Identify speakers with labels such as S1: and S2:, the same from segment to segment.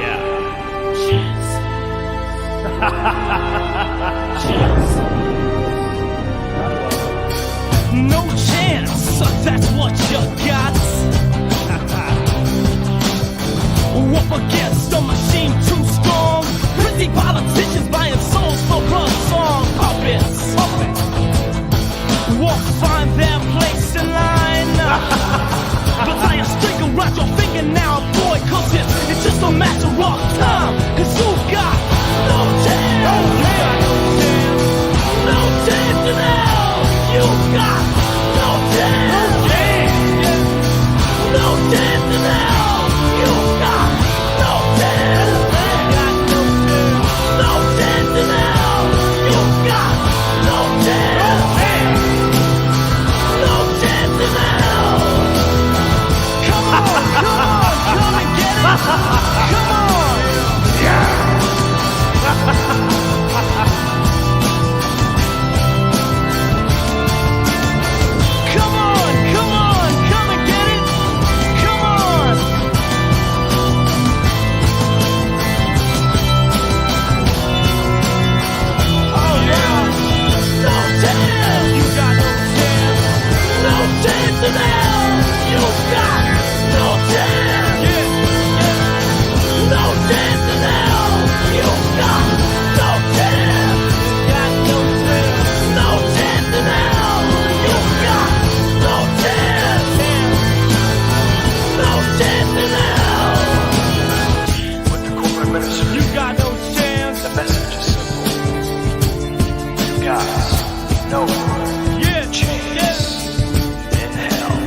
S1: Yeah.
S2: Chance. Chance. No chance, that's what you got. Up against a machine too strong. Pretty politicians buying souls for a song. Puppets won't find their place in line. But I am string around your finger now, boy, cause it's just a matter of time. Cause you've got no chance. No chance in hell. You've got no chance. No chance in hell. You've got no chance. No chance in hell. You've got no chance. No chance in hell. Come on, come and get it. Come on. Yeah. Come on, come and get it. Come on. Oh yeah. No chance. You got no chance. No chance in hell. You got no chance. No chance in hell. You got no chance. No chance in hell. You got no chance. No chance in hell.
S3: With the corporate ministry,
S2: You got no chance.
S3: the message is simple. You guys, no chance in hell.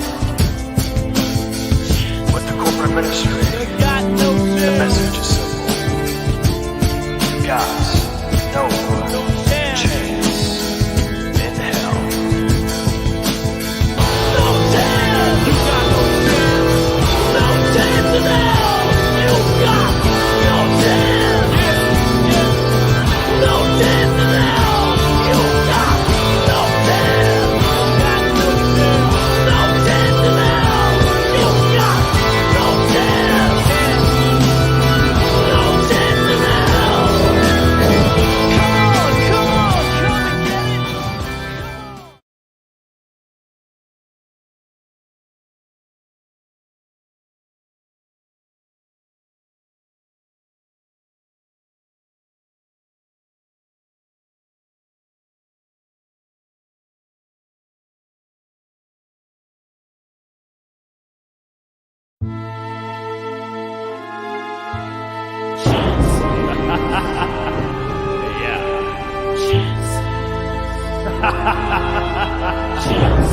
S3: With the corporate ministry,
S2: You got no
S3: the
S2: chance.
S3: message is simple. You guys, no chance in hell.
S2: No chance. You got no chance. No chance in hell. You got no chance. No chance in hell. You got no chance. No chance in hell. You got no chance. No chance in hell. Come on, come and get it.
S1: Yeah.
S2: Chance. Chance.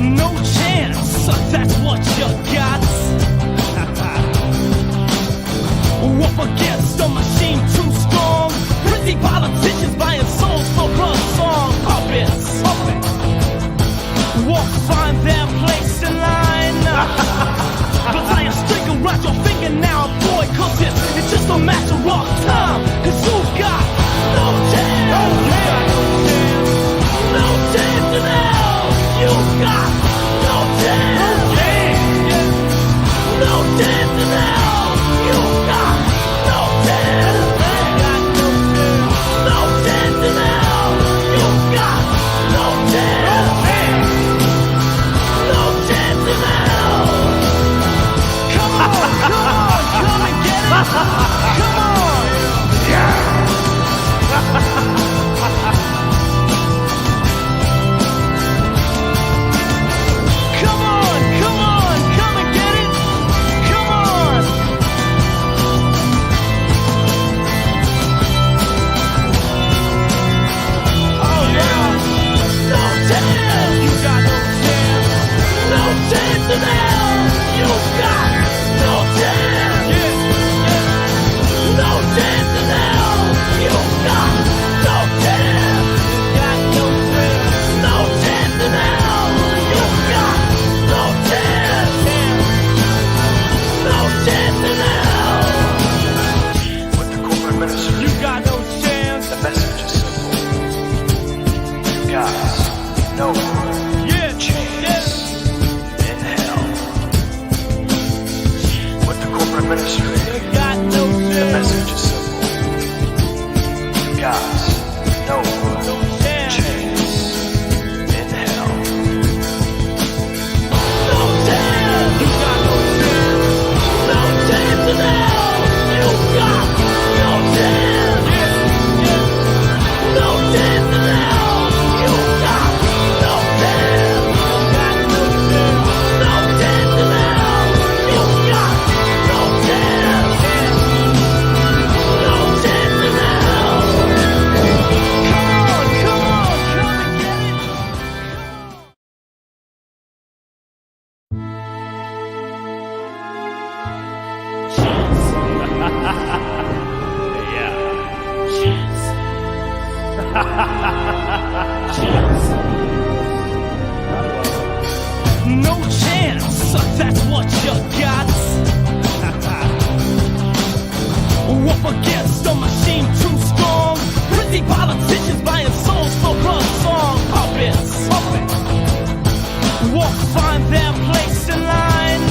S2: No chance, that's what you got. Up against a machine too strong. Pretty politicians buying souls for a song. Puppets won't find their place in line. But I am string around your finger now, boy, cause it's just a matter of time. Cause you've got no chance. No chance in hell. You've got no chance. No chance in hell. You've got no chance. No chance, that's what you got. Up against a machine too strong. Pretty politicians buying souls for a song. Puppets, walk find their place in line.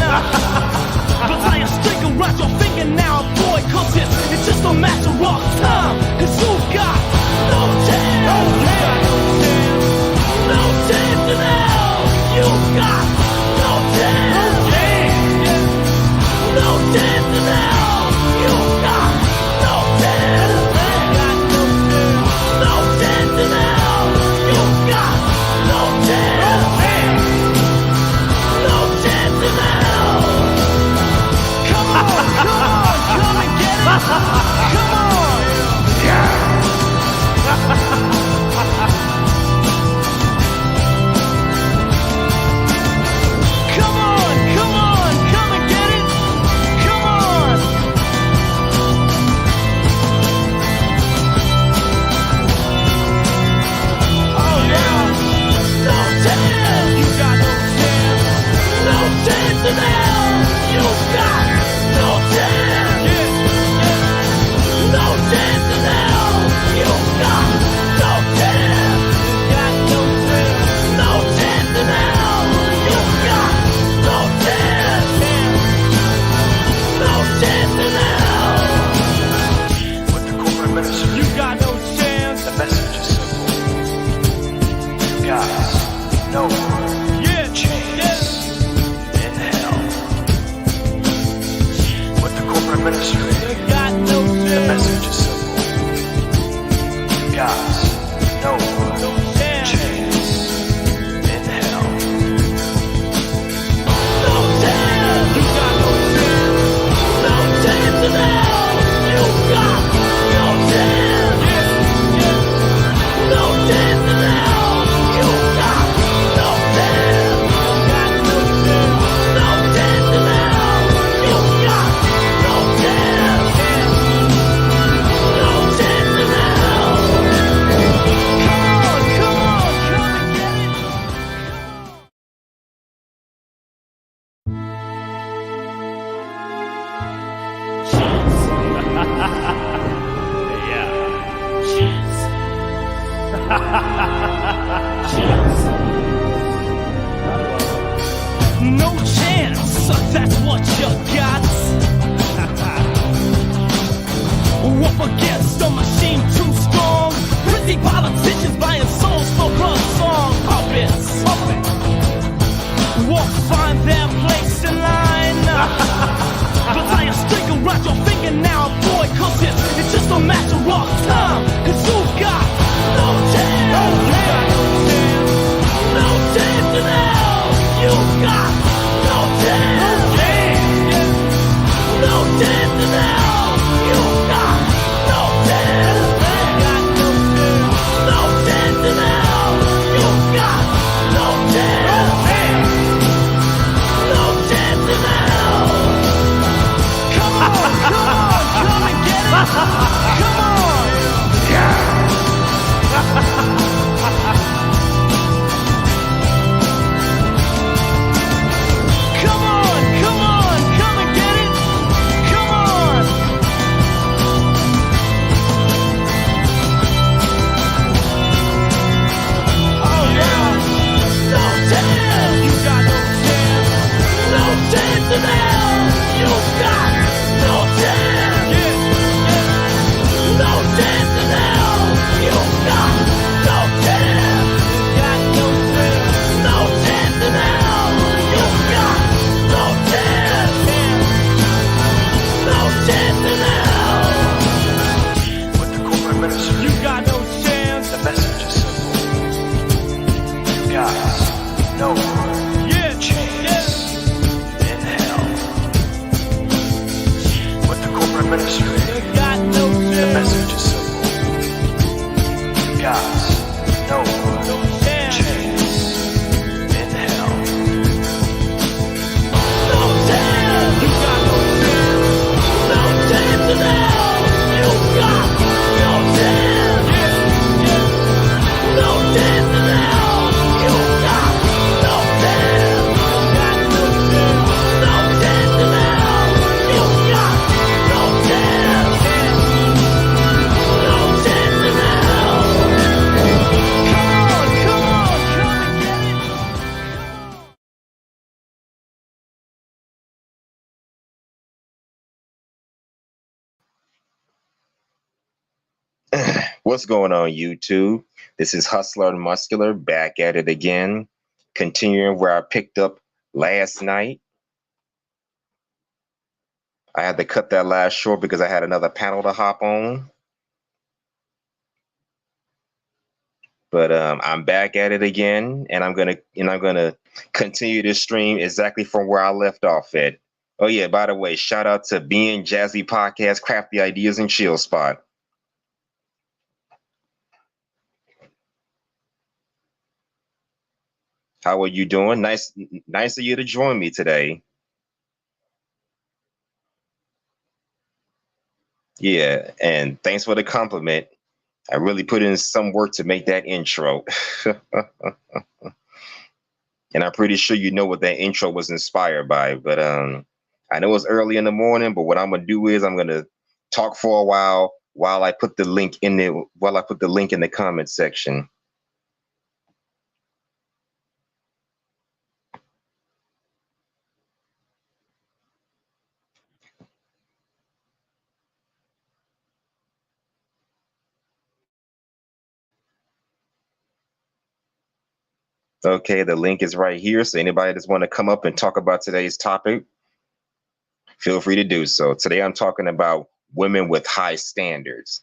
S2: But tie a string around your finger now, boy, cause it's just a matter of time. Cause you got no chance. No chance in hell. You got no chance. No chance in hell. You got no chance. No chance in hell. You got no chance. No chance in hell. Come on, come and get it. Come on. Come on, come and get it. Come on. Oh yeah. No chance. You got no chance. No chance in hell. You got no chance. No chance in hell. You got no chance. No chance in hell. You got no chance. No chance in hell.
S3: With the corporate ministry,
S2: You got no chance.
S3: the message is simple. Guys, no
S2: Yeah.
S3: chance in hell. With the corporate ministry,
S2: You got no
S3: the
S2: chance.
S3: message is simple. Guys, no
S2: chance.
S3: chance in hell.
S2: No chance. You got no chance. No chance in hell. You got no chance. No chance in hell. You got no chance. No chance in hell. You got no chance. No chance in hell. Come on, come and get it.
S1: Yeah.
S2: No chance, that's what you got. Up against a machine too strong. Pretty politicians buying souls for a song. Puppets, walk find their place in line. But tie a string around your finger now, boy, cause it's just a matter of time. Cause you got no chance. No chance in hell. You got no chance. No chance in hell. You got no chance. No chance in hell. You got no chance. No chance in hell. Come on, come and get it. Come on. Come on, come and get it. Come on. Oh yeah. No chance. You got no chance. No chance in hell. You got no chance. No chance in hell. You got no chance. No chance in hell. You got no chance. No chance in hell.
S3: With the corporate ministry,
S2: You got no chance.
S3: the message is simple. Guys, no chance in hell. With the corporate ministry,
S2: You got no
S3: the
S2: chance.
S3: message is simple. Guys, no chance in hell.
S2: No chance. You got no chance. No chance in hell. You got no chance.
S4: What's going on, YouTube? This is Hustler and Muscular back at it again, continuing where I picked up last night. I had to cut that last short because I had another panel to hop on. But I'm back at it again, and I'm gonna continue this stream exactly from where I left off at. Oh yeah, by the way, shout out to Being Jazzy Podcast, Crafty Ideas, and Chill Spot. How are you doing? Nice of you to join me today. Yeah, and thanks for the compliment. I really put in some work to make that intro. And I'm pretty sure you know what that intro was inspired by. But I know it's early in the morning, but what I'm gonna do is I'm gonna talk for a while I put the link in the comment section. Okay, the link is right here. So anybody that's want to come up and talk about today's topic, feel free to do so. Today I'm talking about women with high standards,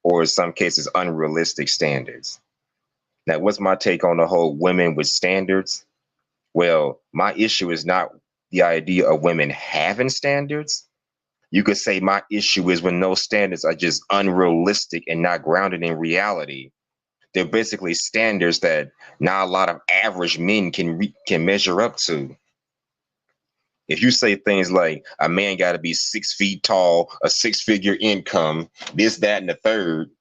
S4: or in some cases, unrealistic standards. Now, what's my take on the whole women with standards? Well, my issue is not the idea of women having standards. You could say my issue is when those standards are just unrealistic and not grounded in reality. They're basically standards that not a lot of average men can measure up to. If you say things like a man got to be 6 feet tall, a six-figure income, this, that, and the third,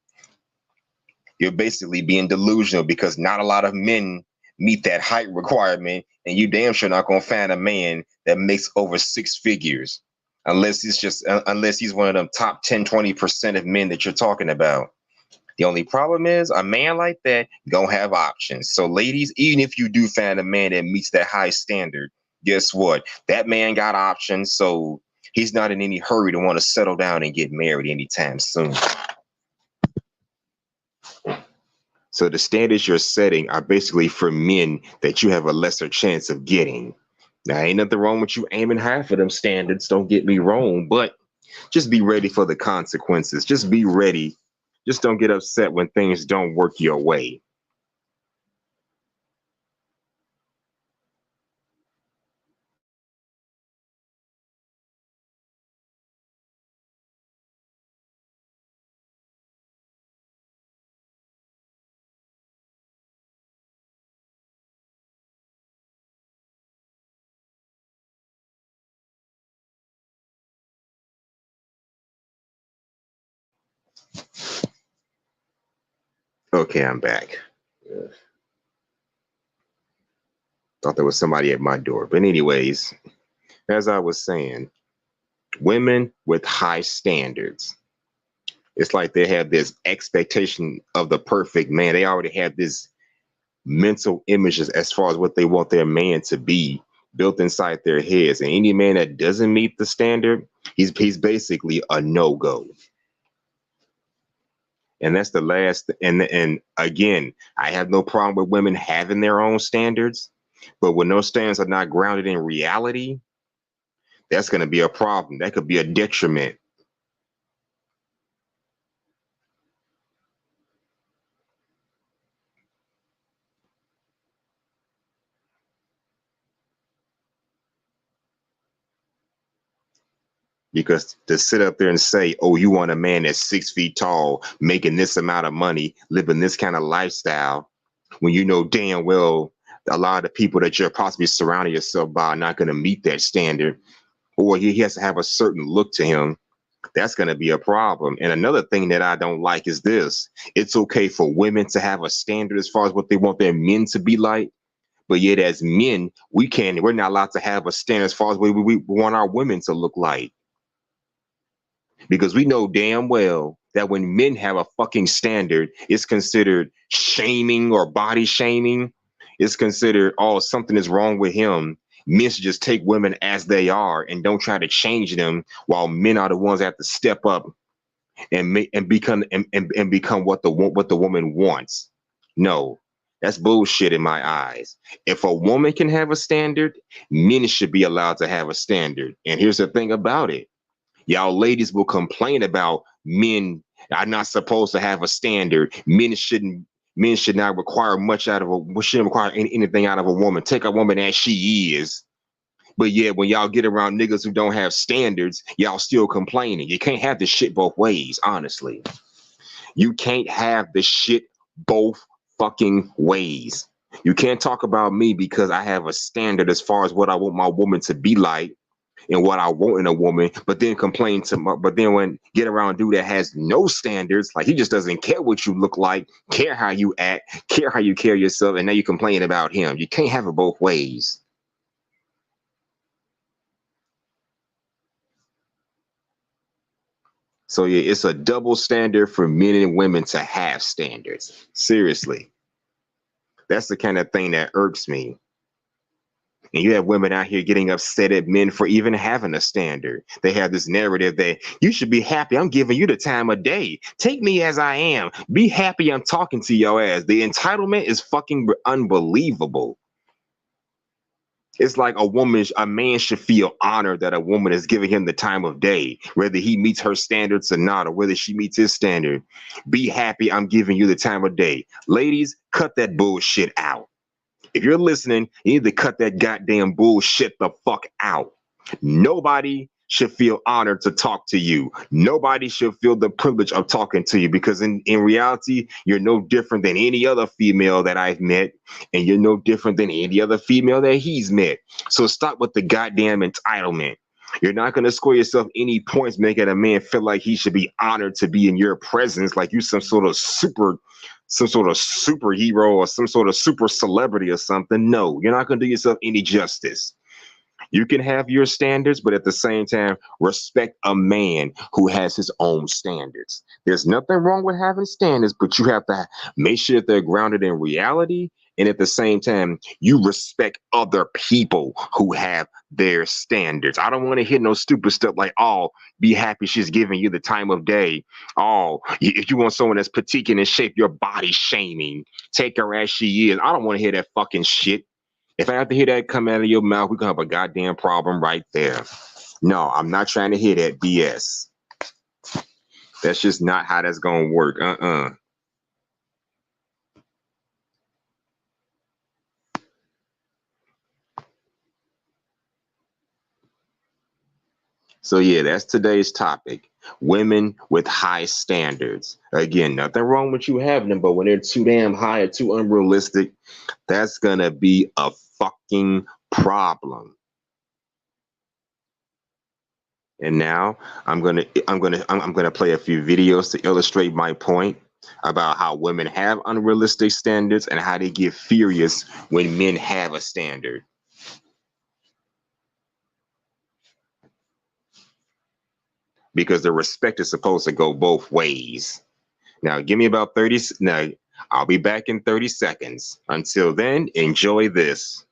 S4: you're basically being delusional because not a lot of men meet that height requirement, and you damn sure not gonna find a man that makes over six figures unless he's one of them top 10, 20% of men that you're talking about. The only problem is a man like that gonna have options. So ladies, even if you do find a man that meets that high standard, guess what? That man got options, so he's not in any hurry to want to settle down and get married anytime soon. So the standards you're setting are basically for men that you have a lesser chance of getting. Now, ain't nothing wrong with you aiming high for them standards. Don't get me wrong, but just be ready for the consequences. Just be ready. Just don't get upset when things don't work your way. Okay, I'm back. Thought there was somebody at my door. But anyways, as I was saying, women with high standards. It's like they have this expectation of the perfect man. They already have this mental images as far as what they want their man to be built inside their heads. And any man that doesn't meet the standard, he's basically a no-go. And that's the last. And again, I have no problem with women having their own standards, but when those standards are not grounded in reality, that's going to be a problem. That could be a detriment. Because to sit up there and say, oh, you want a man that's 6 feet tall, making this amount of money, living this kind of lifestyle, when you know damn well a lot of the people that you're possibly surrounding yourself by are not going to meet that standard, or he has to have a certain look to him, that's going to be a problem. And another thing that I don't like is this. It's okay for women to have a standard as far as what they want their men to be like. But yet as men, we're not allowed to have a standard as far as what we want our women to look like. Because we know damn well that when men have a fucking standard, it's considered shaming or body shaming. It's considered, oh, something is wrong with him. Men should just take women as they are and don't try to change them, while men are the ones that have to step up and become what the woman wants. No, that's bullshit in my eyes. If a woman can have a standard, men should be allowed to have a standard. And here's the thing about it. Y'all ladies will complain about men are not supposed to have a standard. Men should not require much out of shouldn't require anything out of a woman. Take a woman as she is. But yeah, when y'all get around niggas who don't have standards, y'all still complaining. You can't have this shit both ways, honestly. You can't have the shit both fucking ways. You can't talk about me because I have a standard as far as what I want my woman to be like and what I want in a woman, but then when get around a dude that has no standards, like he just doesn't care what you look like, care how you act, care how you carry yourself, and now you complain about him. You can't have it both ways. So yeah, it's a double standard for men and women to have standards. Seriously. That's the kind of thing that irks me. And you have women out here getting upset at men for even having a standard. They have this narrative that you should be happy. I'm giving you the time of day. Take me as I am. Be happy I'm talking to your ass. The entitlement is fucking unbelievable. It's like a man should feel honored that a woman is giving him the time of day, whether he meets her standards or not, or whether she meets his standard. Be happy I'm giving you the time of day. Ladies, cut that bullshit out. If you're listening, you need to cut that goddamn bullshit the fuck out. Nobody should feel honored to talk to you. Nobody should feel the privilege of talking to you, because in reality, you're no different than any other female that I've met, and you're no different than any other female that he's met. So stop with the goddamn entitlement. You're not going to score yourself any points making a man feel like he should be honored to be in your presence, like you some sort of superhero or some sort of super celebrity or something. No, you're not going to do yourself any justice. You can have your standards, but at the same time, respect a man who has his own standards. There's nothing wrong with having standards, but you have to make sure that they're grounded in reality. And at the same time, you respect other people who have their standards. I don't want to hear no stupid stuff like, oh, be happy she's giving you the time of day. Oh, if you want someone that's petite and in shape, your body shaming. Take her as she is. I don't want to hear that fucking shit. If I have to hear that come out of your mouth, we're going to have a goddamn problem right there. No, I'm not trying to hear that BS. That's just not how that's going to work. So yeah, that's today's topic. Women with high standards. Again, nothing wrong with you having them, but when they're too damn high or too unrealistic, that's gonna be a fucking problem. And now I'm gonna play a few videos to illustrate my point about how women have unrealistic standards and how they get furious when men have a standard. Because the respect is supposed to go both ways. Now, give me about 30. Now, I'll be back in 30 seconds. Until then, enjoy this.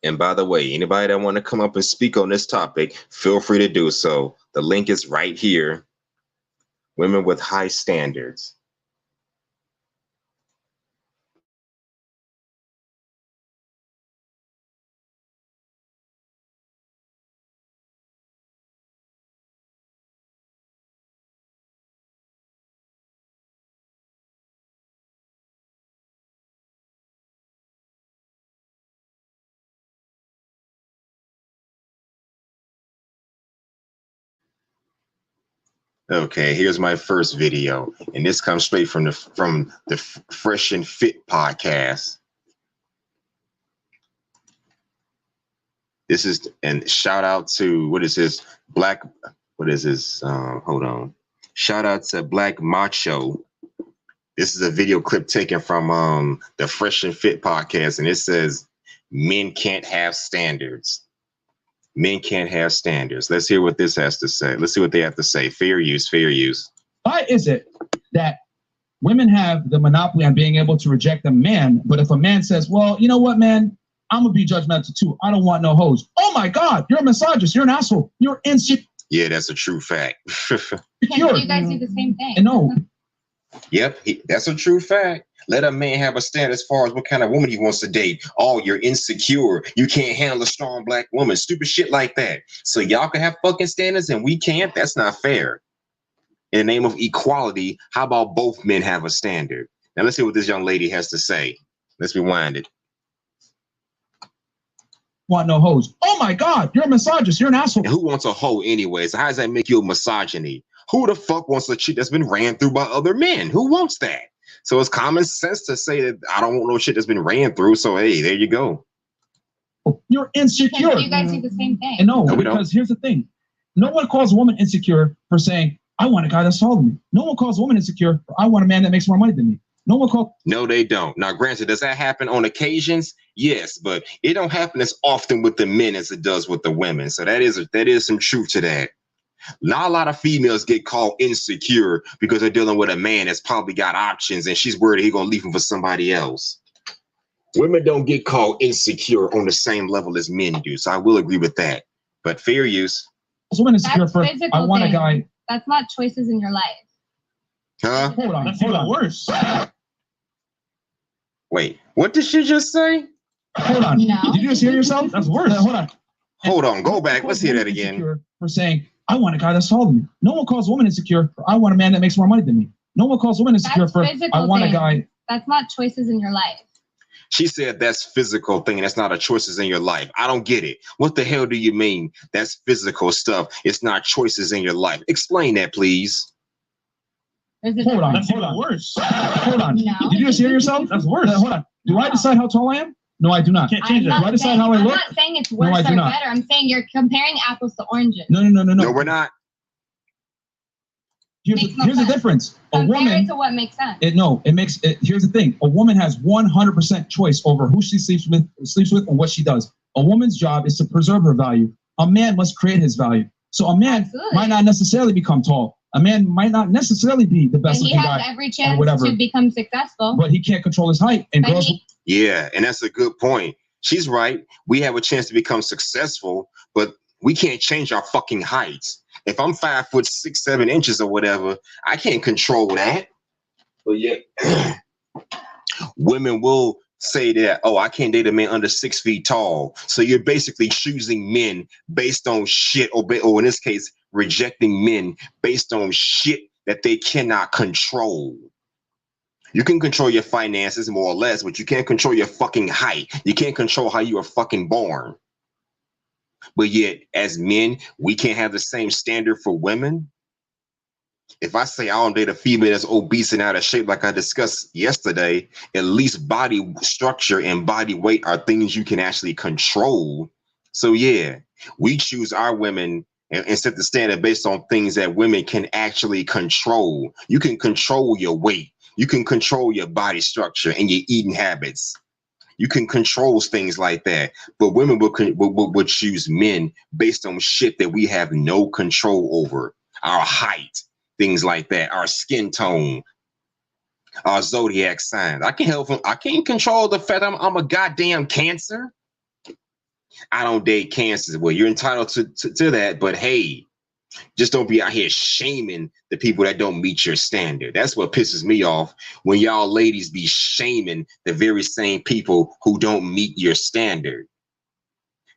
S4: And by the way, anybody that want to come up and speak on this topic, feel free to do so. The link is right here. Women with high standards. Okay, here's my first video, and this comes straight from the Fresh and Fit podcast. This is, and shout out to, what is this, Black, what is this? Hold on. Shout out to Black Macho. This is a video clip taken from the Fresh and Fit podcast, and it says, "Men can't have standards. Men can't have standards." Let's hear what this has to say. Let's see what they have to say. Fair use, fair use.
S5: Why is it that women have the monopoly on being able to reject a man, but if a man says, well, you know what, man, I'm going to be judgmental too. I don't want no hoes. Oh my God, you're a misogynist. You're an asshole. You're insecure.
S4: Yeah, that's a true fact.
S6: You guys do the same thing.
S5: No.
S4: Yep, that's a true fact. Let a man have a stand as far as what kind of woman he wants to date. Oh, you're insecure. You can't handle a strong black woman. Stupid shit like that. So y'all can have fucking standards and we can't? That's not fair. In the name of equality, how about both men have a standard? Now let's see what this young lady has to say. Let's rewind it.
S5: Want no hoes. Oh my God, you're a misogynist. You're an asshole.
S4: And who wants a hoe anyways? How does that make you a misogyny? Who the fuck wants a chick that's been ran through by other men? Who wants that? So it's common sense to say that I don't want no shit that's been ran through. So hey, there you go.
S5: You're insecure.
S6: You guys do the same thing.
S5: And no,
S4: we
S5: because
S4: don't.
S5: here's the thing. No one calls a woman insecure for saying, I want a guy that's taller than me. No one calls a woman insecure for, I want a man that makes more money than me. No one calls.
S4: No, they don't. Now, granted, does that happen on occasions? Yes, but it don't happen as often with the men as it does with the women. So that is some truth to that. Not a lot of females get called insecure because they're dealing with a man that's probably got options and she's worried he's gonna leave him for somebody else. Women don't get called insecure on the same level as men do. So I will agree with that. But fair use.
S5: Women insecure
S6: That's
S5: for,
S6: physical
S5: I want
S6: thing.
S5: a guy.
S6: That's not choices in your life.
S4: Huh?
S5: Hold on,
S7: That's
S5: hold
S7: even
S5: on.
S7: worse.
S4: Wait, what did she just say?
S5: Hold on.
S6: No.
S5: Did you just hear yourself?
S7: That's worse.
S5: Hold on.
S4: Hold on, go back.
S5: Calls
S4: Let's hear
S5: women
S4: that again.
S5: insecure for saying, I want a guy that's taller than me. No one calls a woman insecure for, I want a man that makes more money than me. No one calls a woman insecure
S6: That's
S5: for,
S6: physical
S5: I want a
S6: thing.
S5: guy.
S6: That's not choices in your life.
S4: She said that's physical thing and that's not a choices in your life. I don't get it. What the hell do you mean that's physical stuff? It's not choices in your life. Explain that, please.
S6: There's a
S5: Hold on,
S6: difference.
S7: That's
S5: hold
S7: even
S5: on.
S7: worse.
S5: Hold on.
S6: No.
S5: Did you just hear yourself?
S7: That's worse.
S5: Hold on. Do I decide how tall I am? No, I do not.
S7: Can't
S6: I'm
S7: change
S6: not
S5: Do I decide
S6: saying-
S5: how I
S6: I'm
S5: look?
S6: not saying it's
S5: No,
S6: worse
S5: I do
S6: or
S5: not.
S6: better. I'm saying you're comparing apples to oranges.
S5: No.
S4: No, we're not.
S5: Here's
S6: Makes no
S5: the
S6: sense.
S5: difference. A
S6: Compare
S5: woman,
S6: it to what makes sense.
S5: here's the thing. A woman has 100% choice over who she sleeps with and what she does. A woman's job is to preserve her value. A man must create his value. So a man
S6: Absolutely.
S5: might not necessarily become tall. A man might not necessarily be the
S6: And
S5: best
S6: he
S5: looking
S6: has
S5: guy,
S6: every chance
S5: whatever.
S6: to become successful.
S5: but he can't control his height. And
S6: But
S5: girls,
S4: Yeah, and that's a good point. She's right. We have a chance to become successful, but we can't change our fucking heights. If I'm 5'6", 7 inches or whatever, I can't control that. But yet, women will say that, oh, I can't date a man under 6 feet tall. So you're basically choosing men based on shit, or in this case, rejecting men based on shit that they cannot control. You can control your finances more or less, but you can't control your fucking height. You can't control how you are fucking born. But yet, as men, we can't have the same standard for women. If I say I don't date a female that's obese and out of shape, like I discussed yesterday, at least body structure and body weight are things you can actually control. So yeah, we choose our women and set the standard based on things that women can actually control. You can control your weight. You can control your body structure and your eating habits. You can control things like that. But women would choose men based on shit that we have no control over. Our height, things like that, our skin tone, our zodiac signs. I can't control the fact I'm a goddamn Cancer. I don't date cancers. Well, you're entitled to that, but hey, just don't be out here shaming the people that don't meet your standard. That's what pisses me off, when y'all ladies be shaming the very same people who don't meet your standard.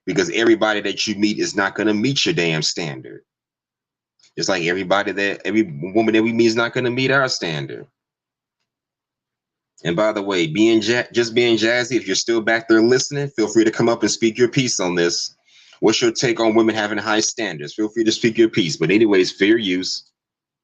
S4: Because everybody that you meet is not going to meet your damn standard. Just like every woman that we meet is not going to meet our standard. And by the way, just being jazzy, if you're still back there listening, feel free to come up and speak your piece on this. What's your take on women having high standards? Feel free to speak your piece. But anyways, fair use.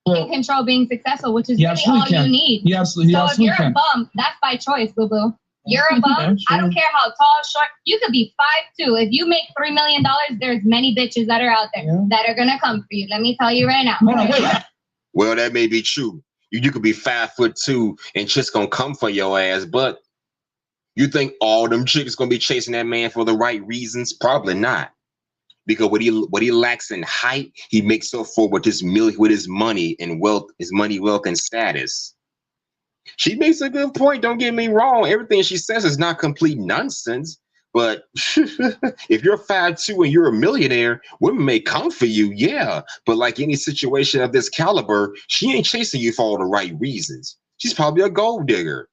S6: Can control being successful, which is really all you need.
S5: You absolutely,
S6: so if you're a bum, that's by choice, boo-boo. You're a bum. I don't care how tall, short. You could be 5'2". If you make $3 million, there's many bitches that are out there that are gonna come for you. Let me tell you right now.
S4: Well, that may be true. You could be 5'2" and chicks gonna come for your ass, but you think all them chicks gonna be chasing that man for the right reasons? Probably not. Because what he lacks in height, he makes up for with his money and wealth, wealth, and status. She makes a good point. Don't get me wrong. Everything she says is not complete nonsense. But if you're 5'2" and you're a millionaire, women may come for you, yeah. But like any situation of this caliber, she ain't chasing you for all the right reasons. She's probably a gold digger.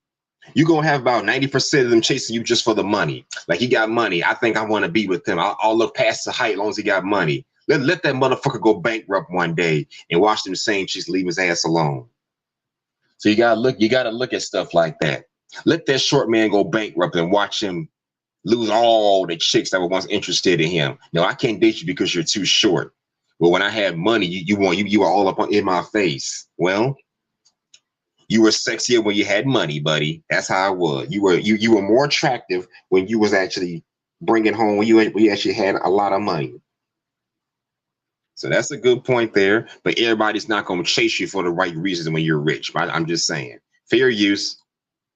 S4: You're going to have about 90% of them chasing you just for the money. Like, he got money. I think I want to be with him. I'll look past the height as long as he got money. Let that motherfucker go bankrupt one day and watch them same chicks leave his ass alone. So you gotta look at stuff like that. Let that short man go bankrupt and watch him lose all the chicks that were once interested in him. No, I can't date you because you're too short. Well, when I had money, you were all up in my face. Well, you were sexier when you had money, buddy. That's how it was. You were more attractive when you was actually bringing home, when you actually had a lot of money. So that's a good point there. But everybody's not going to chase you for the right reasons when you're rich. I'm just saying. Fair use.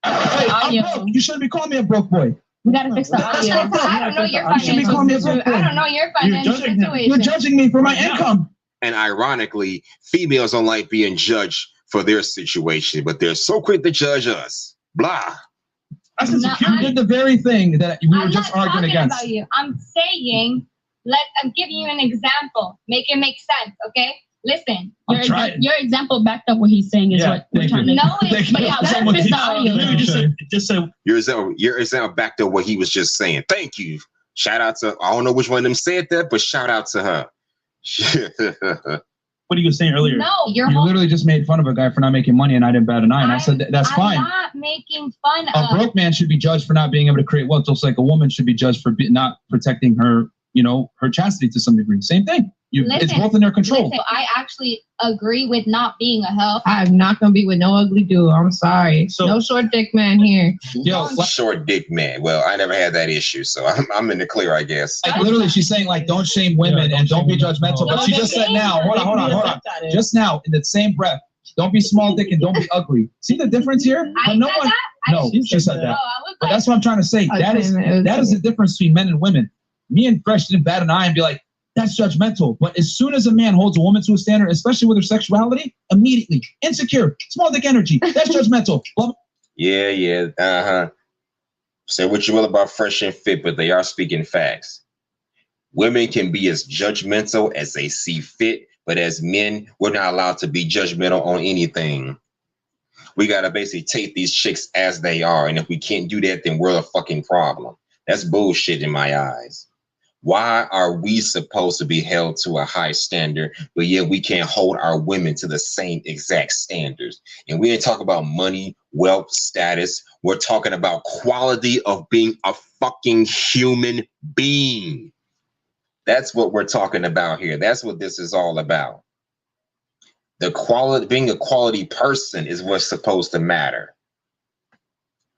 S5: Hey, you shouldn't be calling me a broke boy.
S6: We gotta fix the audio. I don't know your financial situation. I don't know your financial situation.
S5: You're judging me for my income.
S4: And ironically, females don't like being judged for their situation, but they're so quick to judge us. Blah.
S5: You did the very thing that we were just arguing against.
S6: About you. I'm saying, I'm giving you an example. Make it make sense, okay? Listen,
S7: your example backed up what he's saying is what we're trying to.
S6: No, it's the audio.
S7: Just say
S4: your example backed up what he was just saying. Thank you. Shout out to, I don't know which one of them said that, but shout out to her.
S7: What you were saying earlier?
S6: No, you
S5: literally just made fun of a guy for not making money, and I didn't bat an eye. And I said that's fine.
S6: I'm not making fun of.
S5: A broke man should be judged for not being able to create wealth, just like a woman should be judged for not protecting her, her chastity to some degree. Same thing. It's both in their control.
S6: Listen, I actually agree with not being a hoe.
S8: I'm not gonna be with no ugly dude. I'm sorry. So, no short dick man here.
S4: Short dick man. Well, I never had that issue, so I'm in the clear, I guess.
S5: Like, literally, she's saying like, don't shame women and don't be judgmental. But she just said now, hold on. Just now, in the same breath, don't be small dick and don't be ugly. See the difference here?
S6: But no one.
S5: No, she said that. But that's what I'm trying to say. That is the difference between men and women. Me and Fresh didn't bat an eye and be like, that's judgmental. But as soon as a man holds a woman to a standard, especially with her sexuality, immediately insecure, small dick energy, that's judgmental.
S4: Yeah. Say what you will about Fresh and Fit, but they are speaking facts. Women can be as judgmental as they see fit, but as men, we're not allowed to be judgmental on anything. We got to basically take these chicks as they are. And if we can't do that, then we're a fucking problem. That's bullshit in my eyes. Why are we supposed to be held to a high standard, but yet we can't hold our women to the same exact standards? And we ain't talking about money, wealth, status. We're talking about quality of being a fucking human being. That's what we're talking about here. That's what this is all about. The quality, being a quality person is what's supposed to matter.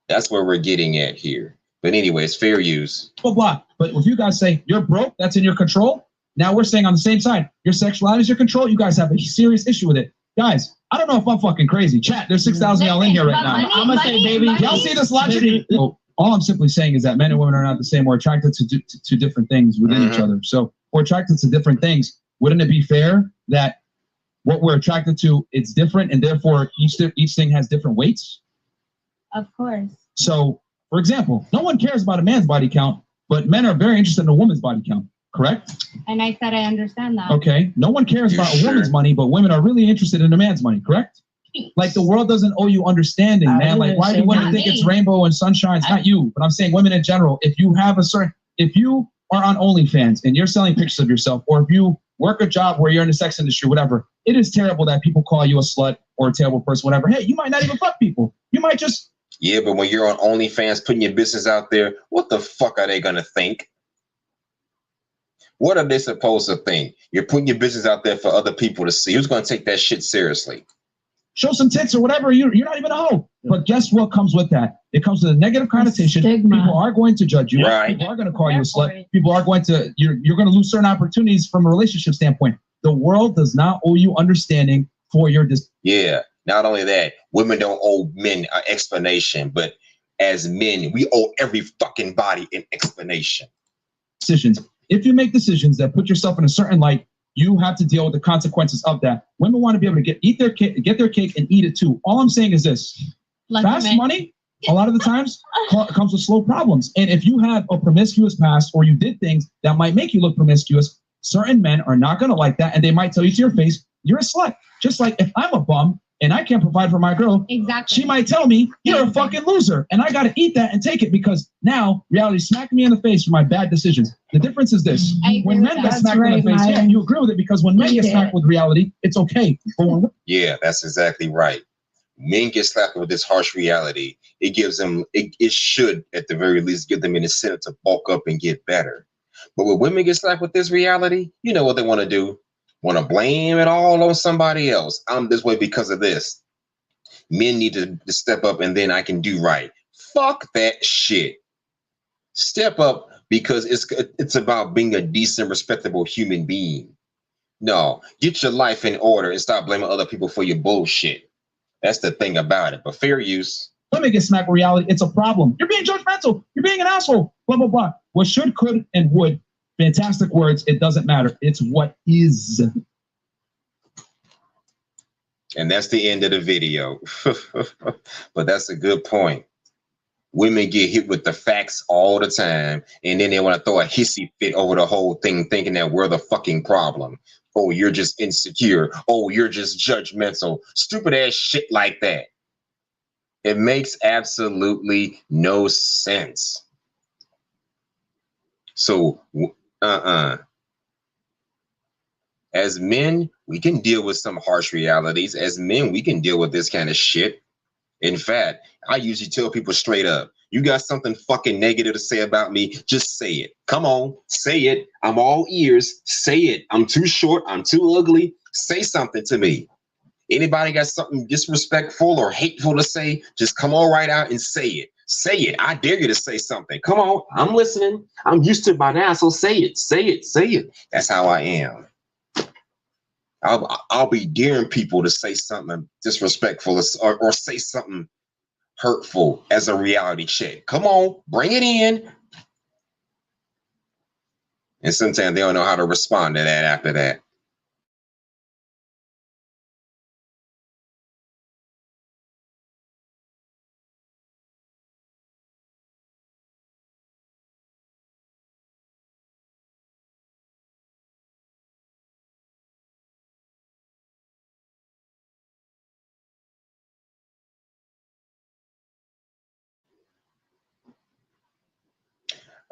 S4: That's where we're getting at here. But anyways, fair use.
S5: Blah. But if you guys say you're broke, that's in your control. Now we're saying on the same side, your sexuality is your control. You guys have a serious issue with it. Guys, I don't know if I'm fucking crazy. Chat, there's 6,000 y'all in here right now.
S6: I'm going to say, baby,
S5: y'all see this logic? Well, all I'm simply saying is that men and women are not the same. We're attracted to different things within each other. So we're attracted to different things. Wouldn't it be fair that what we're attracted to, it's different, and therefore each thing has different weights?
S6: Of course.
S5: So, for example, no one cares about a man's body count, But men are very interested in a woman's body count, correct?
S6: And I said I understand that.
S5: Okay. No one cares about a woman's money, but women are really interested in a man's money, correct? Like the world doesn't owe you understanding, man. Like why do women think it's rainbow and sunshine? It's not you, but I'm saying women in general. If you are on OnlyFans and you're selling pictures of yourself, or if you work a job where you're in the sex industry, whatever, it is terrible that people call you a slut or a terrible person, whatever. Hey, you might not even fuck people. You might just...
S4: Yeah, but when you're on OnlyFans putting your business out there, what the fuck are they going to think? What are they supposed to think? You're putting your business out there for other people to see. Who's going to take that shit seriously?
S5: Show some tits or whatever. You're not even a hoe. But guess what comes with that? It comes with a negative connotation. People are going to judge you.
S4: Right.
S5: People are going to call you a slut. People are going to, you're going to lose certain opportunities from a relationship standpoint. The world does not owe you understanding for your
S4: Yeah. Not only that, women don't owe men an explanation, but as men, we owe every fucking body an explanation.
S5: Decisions. If you make decisions that put yourself in a certain light, you have to deal with the consequences of that. Women want to be able to get their cake and eat it too. All I'm saying is this: fast money, a lot of the times, comes with slow problems. And if you have a promiscuous past or you did things that might make you look promiscuous, certain men are not going to like that, and they might tell you to your face, "You're a slut." Just like if I'm a bum and I can't provide for my girl,
S6: exactly,
S5: she might tell me, "You're a fucking loser," and I got to eat that and take it because now reality smacked me in the face for my bad decisions. The difference is this: when men get smacked in the face, yeah, you agree with it because when men get smacked with reality, it's okay.
S4: Yeah, that's exactly right. Men get slapped with this harsh reality. It gives them, it should at the very least give them an incentive to bulk up and get better. But when women get slapped with this reality, you know what they want to do? Want to blame it all on somebody else. I'm this way because of this. Men need to step up and then I can do right. Fuck that shit. Step up because it's about being a decent, respectable human being. No, get your life in order and stop blaming other people for your bullshit. That's the thing about it. But fair use.
S5: Women get smacked with reality. It's a problem. You're being judgmental. You're being an asshole. Blah, blah, blah. What should, could, and would. Fantastic words. It doesn't matter. It's what is.
S4: And that's the end of the video. But that's a good point. Women get hit with the facts all the time, and then they want to throw a hissy fit over the whole thing, thinking that we're the fucking problem. Oh, you're just insecure. Oh, you're just judgmental. Stupid ass shit like that. It makes absolutely no sense. So, as men, we can deal with some harsh realities. As men, we can deal with this kind of shit. In fact, I usually tell people straight up, you got something fucking negative to say about me, just say it. Come on, say it. I'm all ears. Say it. I'm too short. I'm too ugly. Say something to me. Anybody got something disrespectful or hateful to say, just come on right out and say it. Say it. I dare you to say something. Come on, I'm listening. I'm used to it by now, so say it. Say it. Say it. That's how I am. I'll be daring people to say something disrespectful or say something hurtful as a reality check. Come on, bring it in. And sometimes they don't know how to respond to that after that.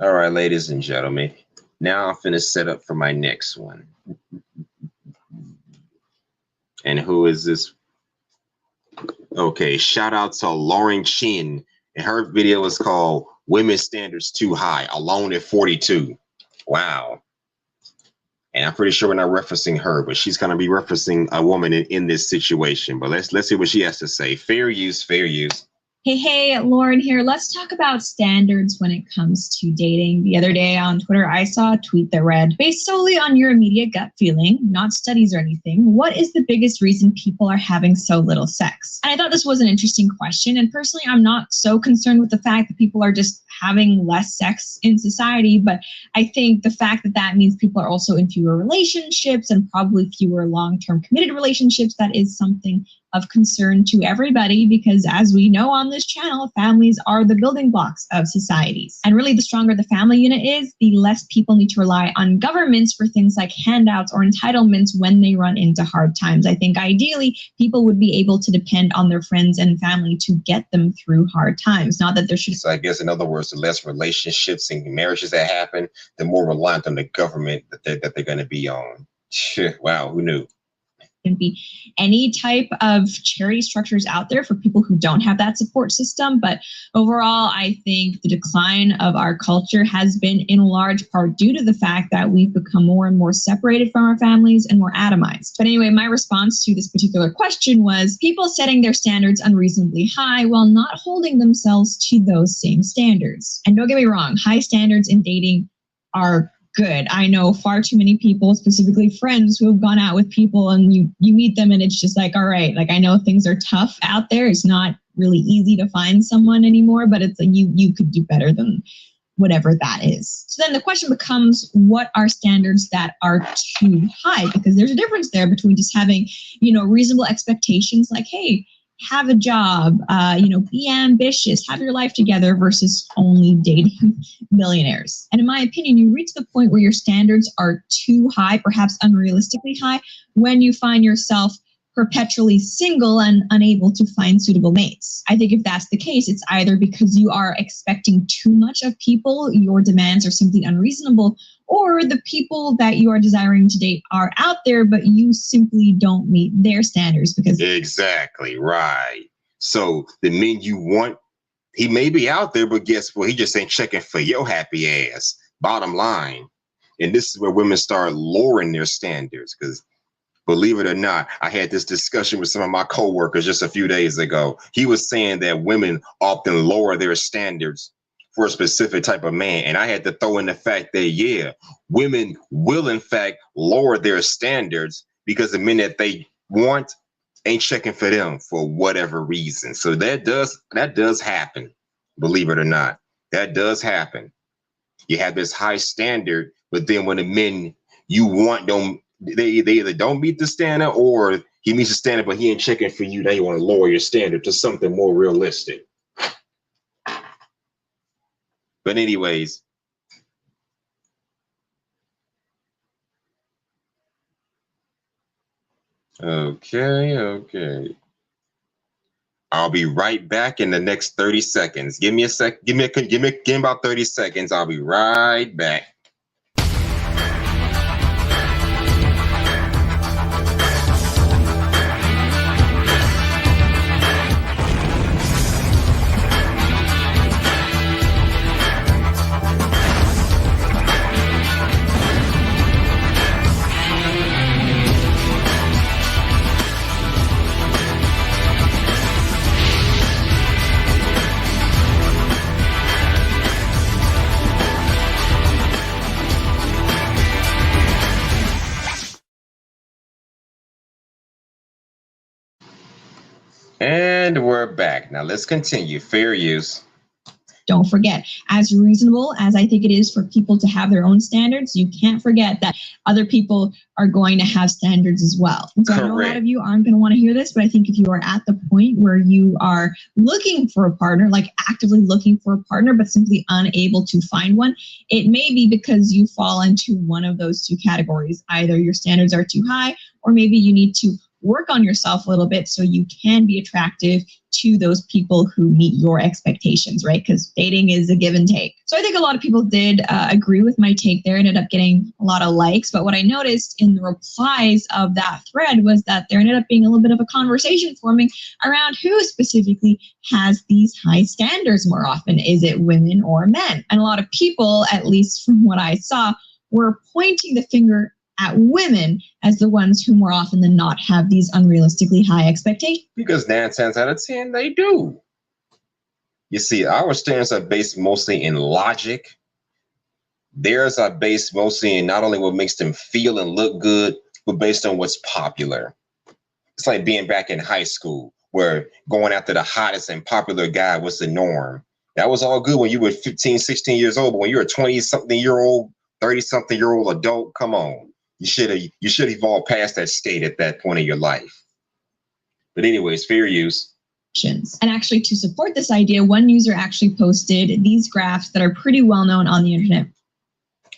S4: All right, ladies and gentlemen, now I'm finna set up for my next one. And who is this? Okay, shout out to Lauren Chin. And her video is called Women's Standards Too High, Alone at 42. Wow. And I'm pretty sure we're not referencing her, but she's going to be referencing a woman in this situation. But let's see what she has to say. Fair use, fair use.
S7: Hey, Lauren here. Let's talk about standards when it comes to dating. The other day on Twitter, I saw a tweet that read, based solely on your immediate gut feeling, not studies or anything, what is the biggest reason people are having so little sex? And I thought this was an interesting question. And personally, I'm not so concerned with the fact that people are just having less sex in society. But I think the fact that that means people are also in fewer relationships and probably fewer long-term committed relationships, that is something of concern to everybody, because as we know on this channel, families are the building blocks of societies. And really, the stronger the family unit is, the less people need to rely on governments for things like handouts or entitlements when they run into hard times. I think ideally, people would be able to depend on their friends and family to get them through hard times. Not that there should.
S4: So I guess, in other words, the less relationships and marriages that happen, the more reliant on the government that they're going to be on. Wow, who knew?
S7: Be any type of charity structures out there for people who don't have that support system. But overall, I think the decline of our culture has been in large part due to the fact that we've become more and more separated from our families and more atomized. But anyway, my response to this particular question was people setting their standards unreasonably high while not holding themselves to those same standards. And don't get me wrong, high standards in dating are good. I know far too many people, specifically friends, who have gone out with people and you meet them and it's just like, all right, like I know things are tough out there. It's not really easy to find someone anymore, but it's like you could do better than whatever that is. So then the question becomes, what are standards that are too high? Because there's a difference there between just having, reasonable expectations like, hey, have a job, be ambitious, have your life together, versus only dating millionaires. And in my opinion, you reach the point where your standards are too high, perhaps unrealistically high, when you find yourself perpetually single and unable to find suitable mates. I think if that's the case, it's either because you are expecting too much of people, your demands are simply unreasonable, or the people that you are desiring to date are out there, but you simply don't meet their standards. Because
S4: exactly right. So the men you want, he may be out there, but guess what? He just ain't checking for your happy ass. Bottom line. And this is where women start lowering their standards, because believe it or not, I had this discussion with some of my coworkers just a few days ago. He was saying that women often lower their standards for a specific type of man. And I had to throw in the fact that, yeah, women will in fact lower their standards because the men that they want ain't checking for them for whatever reason. So that does happen. Believe it or not, that does happen. You have this high standard, but then when the men you want they either don't meet the standard, or he meets the standard, but he ain't checking for you. Now you want to lower your standard to something more realistic. But anyways, okay. I'll be right back in the next 30 seconds. Give me a sec. Give me about 30 seconds. I'll be right back. And we're back. Now let's continue. Fair use.
S7: Don't forget, as reasonable as I think it is for people to have their own standards, you can't forget that other people are going to have standards as well. And so I know a lot of you aren't going to want to hear this, but I think if you are at the point where you are looking for a partner, like actively looking for a partner, but simply unable to find one, it may be because you fall into one of those two categories. Either your standards are too high, or maybe you need to work on yourself a little bit so you can be attractive to those people who meet your expectations, right? Because dating is a give and take. So I think a lot of people did agree with my take there, ended up getting a lot of likes. But what I noticed in the replies of that thread was that there ended up being a little bit of a conversation forming around who specifically has these high standards more often. Is it women or men? And a lot of people, at least from what I saw, were pointing the finger at women as the ones who more often than not have these unrealistically high expectations.
S4: Because 9 times out of 10, they do. You see, our standards are based mostly in logic. Theirs are based mostly in not only what makes them feel and look good, but based on what's popular. It's like being back in high school, where going after the hottest and popular guy was the norm. That was all good when you were 15, 16 years old, but when you're a 20-something-year-old, 30-something-year-old adult, come on. You should have evolved past that state at that point in your life. But anyways, fair use.
S7: And actually, to support this idea, one user actually posted these graphs that are pretty well known on the internet.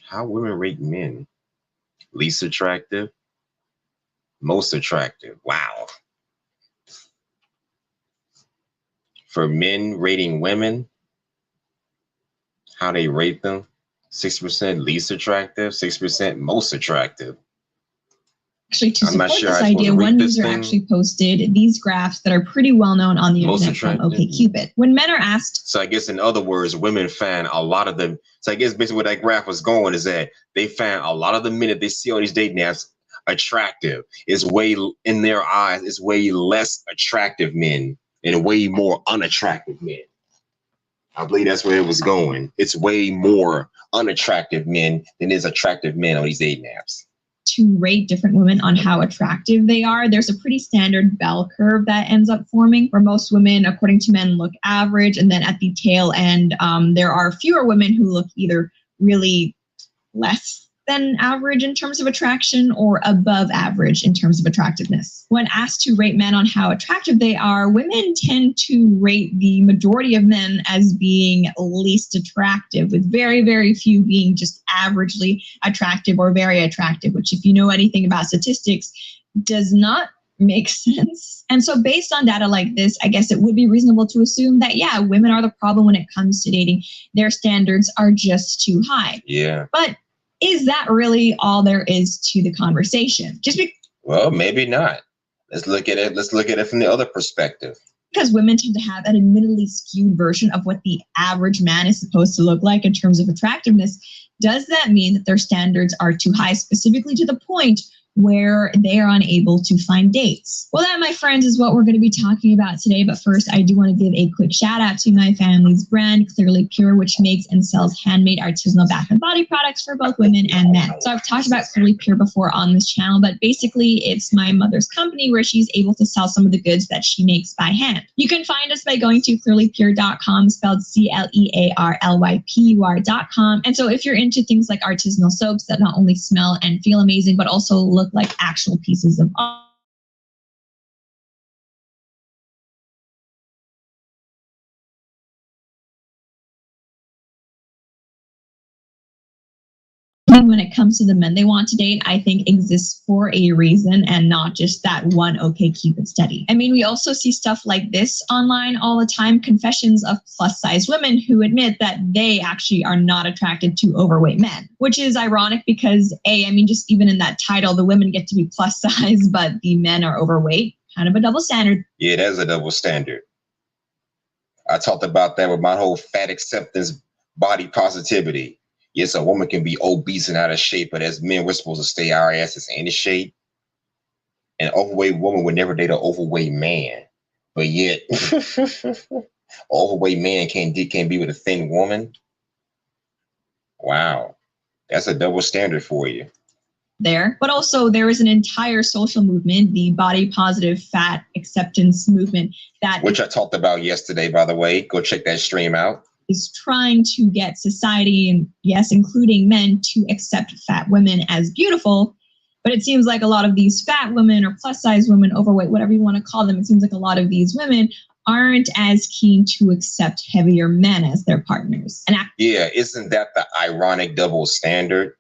S4: How women rate men? Least attractive, most attractive. Wow. For men rating women, how they rate them: 6% least attractive, 6% most attractive.
S7: Actually, to support this idea, one user actually posted these graphs that are pretty well known on the internet from OkCupid. When men are asked,
S4: so I guess in other words, women find a lot of them. So I guess basically what that graph was going is that they find a lot of the men that they see on these dating apps attractive. Is way in their eyes, it's way less attractive men and way more unattractive men. I believe that's where it was going. It's way more unattractive men than is attractive men on these dating apps.
S7: To rate different women on how attractive they are, there's a pretty standard bell curve that ends up forming, where most women, according to men, look average, and then at the tail end, there are fewer women who look either really less than average in terms of attraction or above average in terms of attractiveness. When asked to rate men on how attractive they are, women tend to rate the majority of men as being least attractive, with very, very few being just averagely attractive or very attractive, which, if you know anything about statistics, does not make sense. And so based on data like this, I guess it would be reasonable to assume that, yeah, women are the problem when it comes to dating. Their standards are just too high.
S4: Yeah.
S7: But is that really all there is to the conversation?
S4: Well, maybe not. Let's look at it. Let's look at it from the other perspective.
S7: Because women tend to have an admittedly skewed version of what the average man is supposed to look like in terms of attractiveness, does that mean that their standards are too high, specifically to the point where they are unable to find dates? Well, that, my friends, is what we're going to be talking about today. But first, I do want to give a quick shout out to my family's brand, Clearly Pure, which makes and sells handmade artisanal bath and body products for both women and men. So I've talked about Clearly Pure before on this channel, but basically it's my mother's company where she's able to sell some of the goods that she makes by hand. You can find us by going to clearlypure.com, spelled CLEARLYPUR.com. And so if you're into things like artisanal soaps that not only smell and feel amazing, but also look like actual pieces of art, when it comes to the men they want to date, I think exists for a reason and not just that one OkCupid study. I mean, we also see stuff like this online all the time, confessions of plus-size women who admit that they actually are not attracted to overweight men, which is ironic because, just even in that title, the women get to be plus size, but the men are overweight. Kind of a double standard.
S4: Yeah, that is a double standard. I talked about that with my whole fat acceptance, body positivity. Yes, a woman can be obese and out of shape, but as men, we're supposed to stay our asses in shape. An overweight woman would never date an overweight man, but yet, an overweight man can't be with a thin woman. Wow, that's a double standard for you.
S7: There, but also there is an entire social movement, the body positive fat acceptance movement,
S4: which I talked about yesterday, by the way. Go check that stream out.
S7: Is trying to get society, and yes, including men, to accept fat women as beautiful. But it seems like a lot of these fat women or plus size women, overweight, whatever you want to call them, it seems like a lot of these women aren't as keen to accept heavier men as their partners.
S4: Yeah, isn't that the ironic double standard?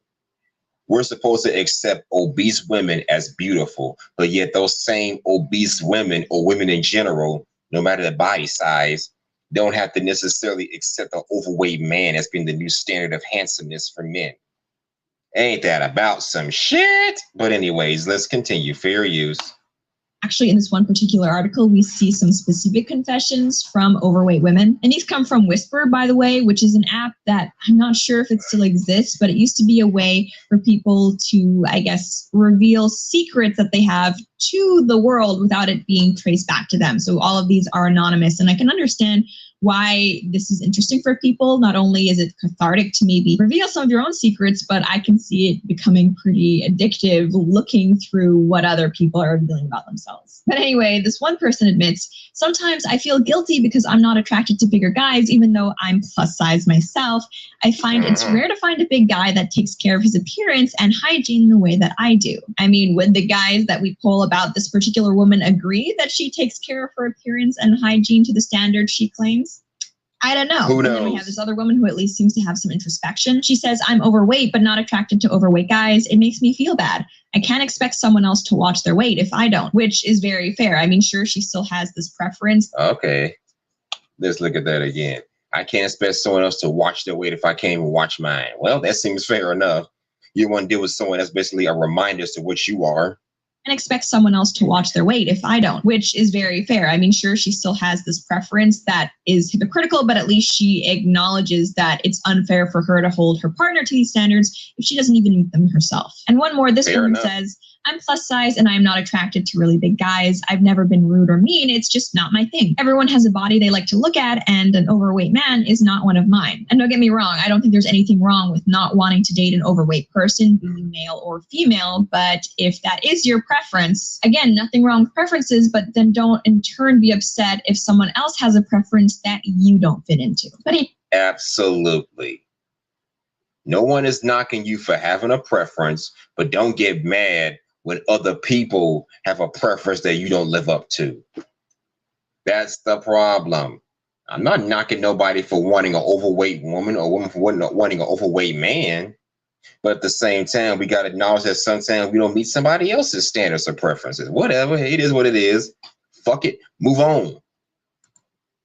S4: We're supposed to accept obese women as beautiful, but yet those same obese women, or women in general, no matter the body size, don't have to necessarily accept an overweight man as being the new standard of handsomeness for men. Ain't that about some shit? But anyways, let's continue. Fair use.
S7: Actually, in this one particular article, we see some specific confessions from overweight women. And these come from Whisper, by the way, which is an app that I'm not sure if it still exists, but it used to be a way for people to, I guess, reveal secrets that they have to the world without it being traced back to them. So all of these are anonymous, and I can understand why this is interesting for people. Not only is it cathartic to maybe reveal some of your own secrets, but I can see it becoming pretty addictive looking through what other people are revealing about themselves. But anyway, this one person admits, sometimes I feel guilty because I'm not attracted to bigger guys, even though I'm plus size myself. I find it's rare to find a big guy that takes care of his appearance and hygiene the way that I do. I mean, would the guys that we poll about this particular woman agree that she takes care of her appearance and hygiene to the standards she claims? I don't know.
S4: Who knows?
S7: And then we have this other woman who at least seems to have some introspection. She says, I'm overweight, but not attracted to overweight guys. It makes me feel bad. I can't expect someone else to watch their weight if I don't, which is very fair. I mean, sure, she still has this preference.
S4: Okay. Let's look at that again. I can't expect someone else to watch their weight if I can't even watch mine. Well, that seems fair enough. You want to deal with someone that's basically a reminder as to what you are.
S7: And expect someone else to watch their weight if I don't, which is very fair. I mean, sure, she still has this preference that is hypocritical, but at least she acknowledges that it's unfair for her to hold her partner to these standards if she doesn't even meet them herself. And one more, this woman says, I'm plus size and I'm not attracted to really big guys. I've never been rude or mean. It's just not my thing. Everyone has a body they like to look at, and an overweight man is not one of mine. And don't get me wrong, I don't think there's anything wrong with not wanting to date an overweight person, being male or female. But if that is your preference, again, nothing wrong with preferences, but then don't in turn be upset if someone else has a preference that you don't fit into. But
S4: Absolutely. No one is knocking you for having a preference, but don't get mad when other people have a preference that you don't live up to. That's the problem. I'm not knocking nobody for wanting an overweight woman or woman for wanting an overweight man. But at the same time, we got to acknowledge that sometimes we don't meet somebody else's standards or preferences. Whatever. It is what it is. Fuck it. Move on.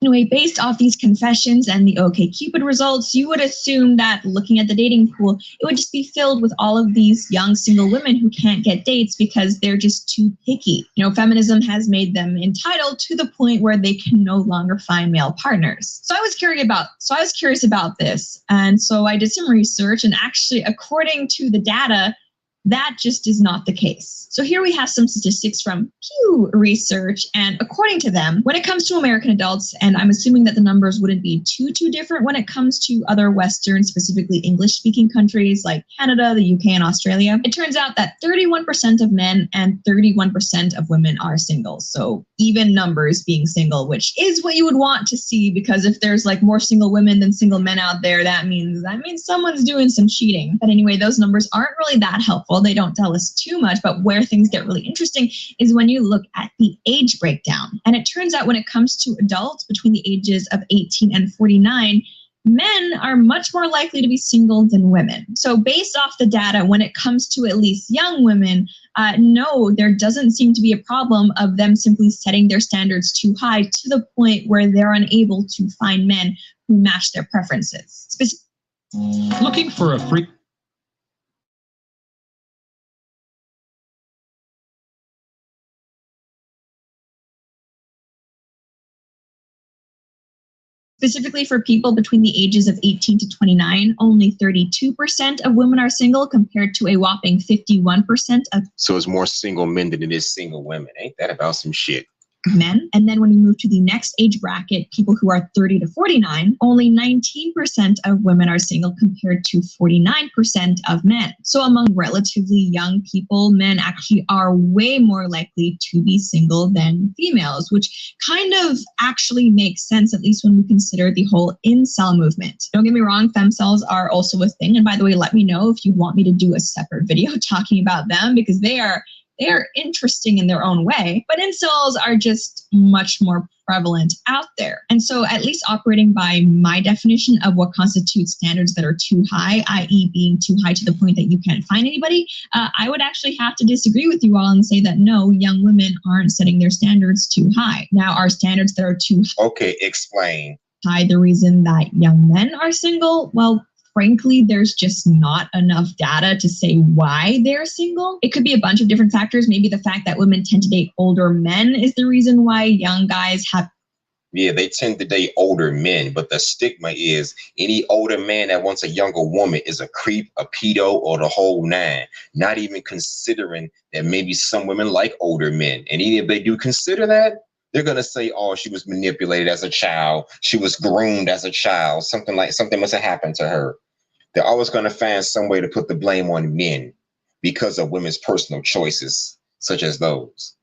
S7: Anyway, based off these confessions and the OkCupid results, you would assume that looking at the dating pool, it would just be filled with all of these young single women who can't get dates because they're just too picky. You know, feminism has made them entitled to the point where they can no longer find male partners. So I was curious about this. And so I did some research, and actually, according to the data, that just is not the case. So here we have some statistics from Pew Research, and according to them, when it comes to American adults, and I'm assuming that the numbers wouldn't be too different when it comes to other Western, specifically English-speaking countries like Canada, the UK, and Australia, it turns out that 31% of men and 31% of women are single. So even numbers being single, which is what you would want to see, because if there's like more single women than single men out there, that means someone's doing some cheating. But anyway, those numbers aren't really that helpful. They don't tell us too much, but where things get really interesting is when you look at the age breakdown. And it turns out when it comes to adults between the ages of 18 and 49, men are much more likely to be single than women. So based off the data, when it comes to at least young women, no, there doesn't seem to be a problem of them simply setting their standards too high to the point where they're unable to find men who match their preferences.
S5: Looking for a free...
S7: Specifically for people between the ages of 18 to 29, only 32% of women are single compared to a whopping 51% of...
S4: So it's more single men than it is single women. Ain't that about some shit?
S7: Men. And then when we move to the next age bracket, people who are 30 to 49, only 19% of women are single compared to 49% of men. So among relatively young people, men actually are way more likely to be single than females, which kind of actually makes sense, at least when we consider the whole incel movement. Don't get me wrong, femcells are also a thing. And by the way, let me know if you want me to do a separate video talking about them, because they are interesting in their own way, but incels are just much more prevalent out there. And so at least operating by my definition of what constitutes standards that are too high, i.e. being too high to the point that you can't find anybody, I would actually have to disagree with you all and say that no, young women aren't setting their standards too high. Now, are standards that are too
S4: Okay, explain.
S7: high the reason that young men are single? Well, frankly, there's just not enough data to say why they're single. It could be a bunch of different factors. Maybe the fact that women tend to date older men is the reason why young guys have...
S4: Yeah, they tend to date older men, but the stigma is any older man that wants a younger woman is a creep, a pedo, or the whole nine. Not even considering that maybe some women like older men. And even if they do consider that, they're gonna say, "Oh, she was manipulated as a child. She was groomed as a child. Something must have happened to her." They're always gonna find some way to put the blame on men because of women's personal choices, such as those.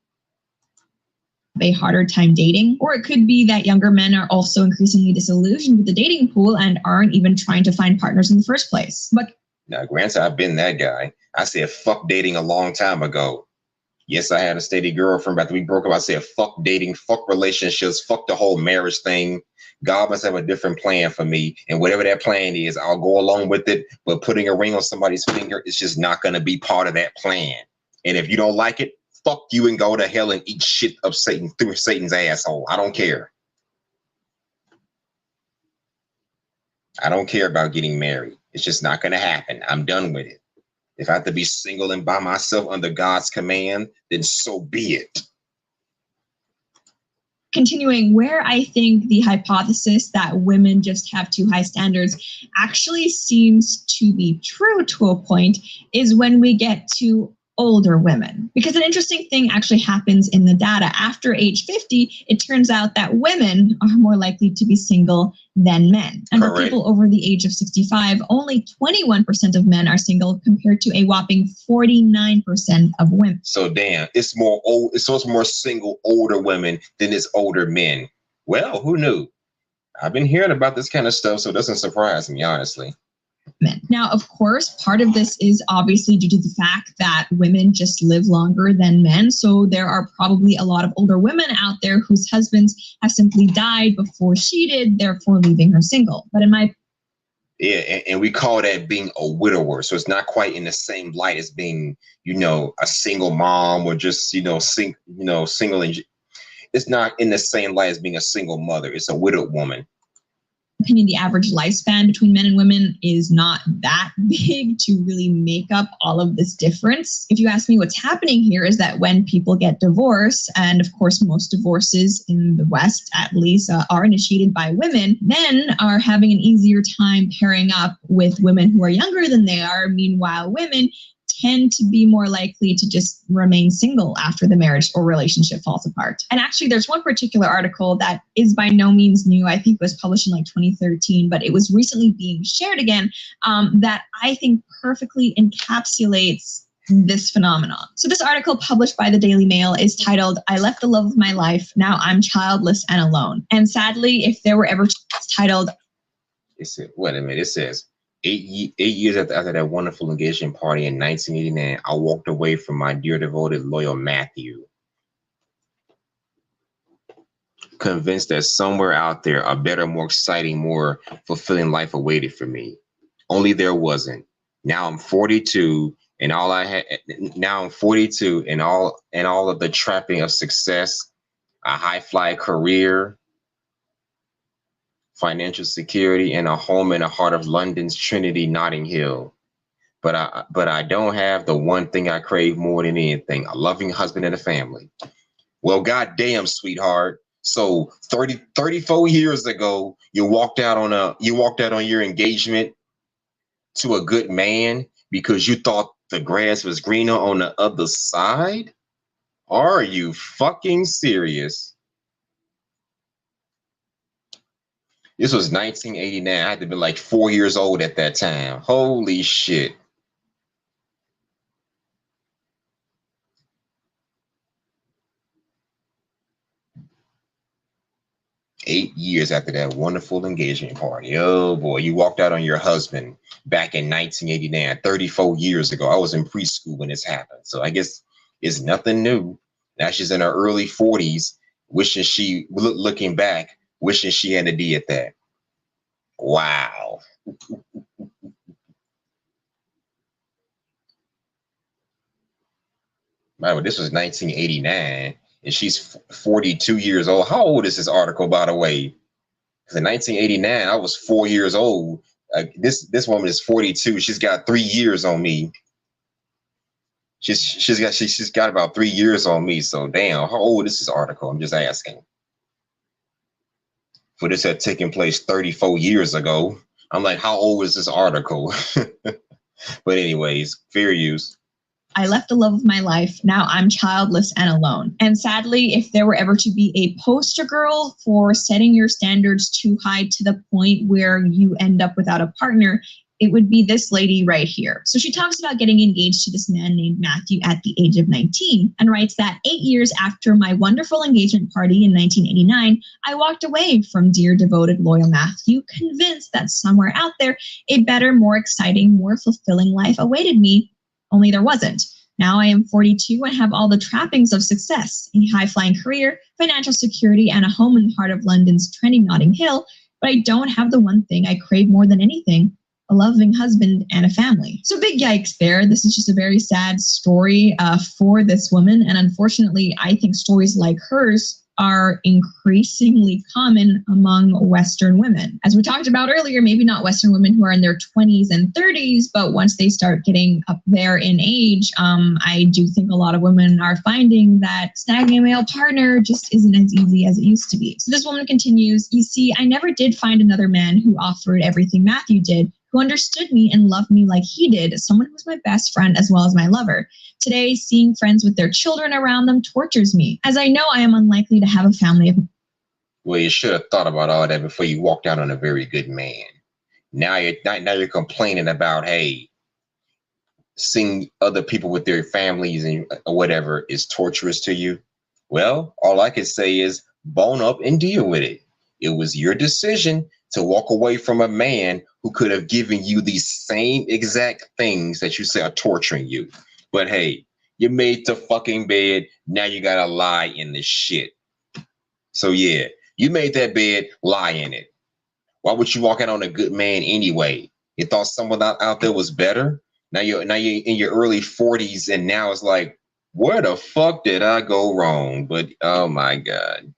S7: A harder time dating, or it could be that younger men are also increasingly disillusioned with the dating pool and aren't even trying to find partners in the first place. But
S4: now, granted, I've been that guy. I said fuck dating a long time ago. Yes, I had a steady girlfriend, but after we broke up, I said fuck dating, fuck relationships, fuck the whole marriage thing. God must have a different plan for me, and whatever that plan is, I'll go along with it. But putting a ring on somebody's finger is just not going to be part of that plan. And if you don't like it, fuck you and go to hell and eat shit of Satan through Satan's asshole. I don't care. I don't care about getting married. It's just not going to happen. I'm done with it. If I have to be single and by myself under God's command, then so be it.
S7: continuing, where I think the hypothesis that women just have too high standards actually seems to be true to a point is when we get to older women. Because an interesting thing actually happens in the data. After age 50, it turns out that women are more likely to be single than men. And for people over the age of 65, only 21% of men are single compared to a whopping 49% of women.
S4: So damn, it's more single older women than it's older men. Well, who knew? I've been hearing about this kind of stuff, so it doesn't surprise me, honestly.
S7: Now, of course, part of this is obviously due to the fact that women just live longer than men. So there are probably a lot of older women out there whose husbands have simply died before she did, therefore leaving her single. But in my
S4: and we call that being a widower. So it's not quite in the same light as being, a single mom or just, single. It's not in the same light as being a single mother. It's a widowed woman.
S7: Opinion, the average lifespan between men and women is not that big to really make up all of this difference. If you ask me, what's happening here is that when people get divorced, and of course most divorces in the West at least are initiated by women, men are having an easier time pairing up with women who are younger than they are. Meanwhile, women tend to be more likely to just remain single after the marriage or relationship falls apart. And actually, there's one particular article that is by no means new. I think it was published in 2013, but it was recently being shared again, that I think perfectly encapsulates this phenomenon. So this article published by the Daily Mail is titled, "I Left the Love of My Life, Now I'm Childless and Alone." And sadly, if there were ever titled...
S4: Wait a minute, it says, 8 years after that wonderful engagement party in 1989, I walked away from my dear, devoted, loyal Matthew, convinced that somewhere out there a better, more exciting, more fulfilling life awaited for me. Only there wasn't. Now I'm 42, and all of the trapping of success, a high-fly career, financial security, and a home in the heart of London's Trinity, Notting Hill. But I don't have the one thing I crave more than anything: a loving husband and a family. Well, goddamn, sweetheart. So 34 years ago, you walked out on your engagement to a good man because you thought the grass was greener on the other side? Are you fucking serious? This was 1989. I had to be like 4 years old at that time. Holy shit. Eight years after that wonderful engagement party. Oh boy, you walked out on your husband back in 1989, 34 years ago. I was in preschool when this happened. So I guess it's nothing new. Now she's in her early 40s, looking back, wishing she hadn't did that. Wow. By the way, this was 1989, and she's 42 years old. How old is this article, by the way? Because in 1989, I was 4 years old. This woman is 42. She's got 3 years on me. She's got about 3 years on me. So damn, how old is this article? I'm just asking. for this had taken place 34 years ago. I'm like, how old is this article? But anyways, fair use.
S7: I left the love of my life. Now I'm childless and alone. And sadly, if there were ever to be a poster girl for setting your standards too high to the point where you end up without a partner, it would be this lady right here. So she talks about getting engaged to this man named Matthew at the age of 19 and writes that 8 years after my wonderful engagement party in 1989, I walked away from dear, devoted, loyal Matthew, convinced that somewhere out there, a better, more exciting, more fulfilling life awaited me, only there wasn't. Now I am 42 and have all the trappings of success, a high-flying career, financial security, and a home in the heart of London's trendy Notting Hill, but I don't have the one thing I crave more than anything, a loving husband and a family. So big yikes there. This is just a very sad story for this woman. And unfortunately, I think stories like hers are increasingly common among Western women. As we talked about earlier, maybe not Western women who are in their 20s and 30s, but once they start getting up there in age, I do think a lot of women are finding that snagging a male partner just isn't as easy as it used to be. So this woman continues, you see, I never did find another man who offered everything Matthew did, who understood me and loved me like he did, someone who was my best friend as well as my lover. Today, seeing friends with their children around them tortures me, as I know I am unlikely to have a family of.
S4: Well, you should have thought about all that before you walked out on a very good man. Now you're complaining about, hey, seeing other people with their families and whatever is torturous to you. Well, all I can say is bone up and deal with it. It was your decision to walk away from a man who could have given you these same exact things that you say are torturing you. But hey, you made the fucking bed. Now you gotta lie in the shit. So yeah, you made that bed, lie in it. Why would you walk out on a good man anyway? You thought someone out there was better? Now you're in your early 40s, and now it's like, where the fuck did I go wrong? But oh my God.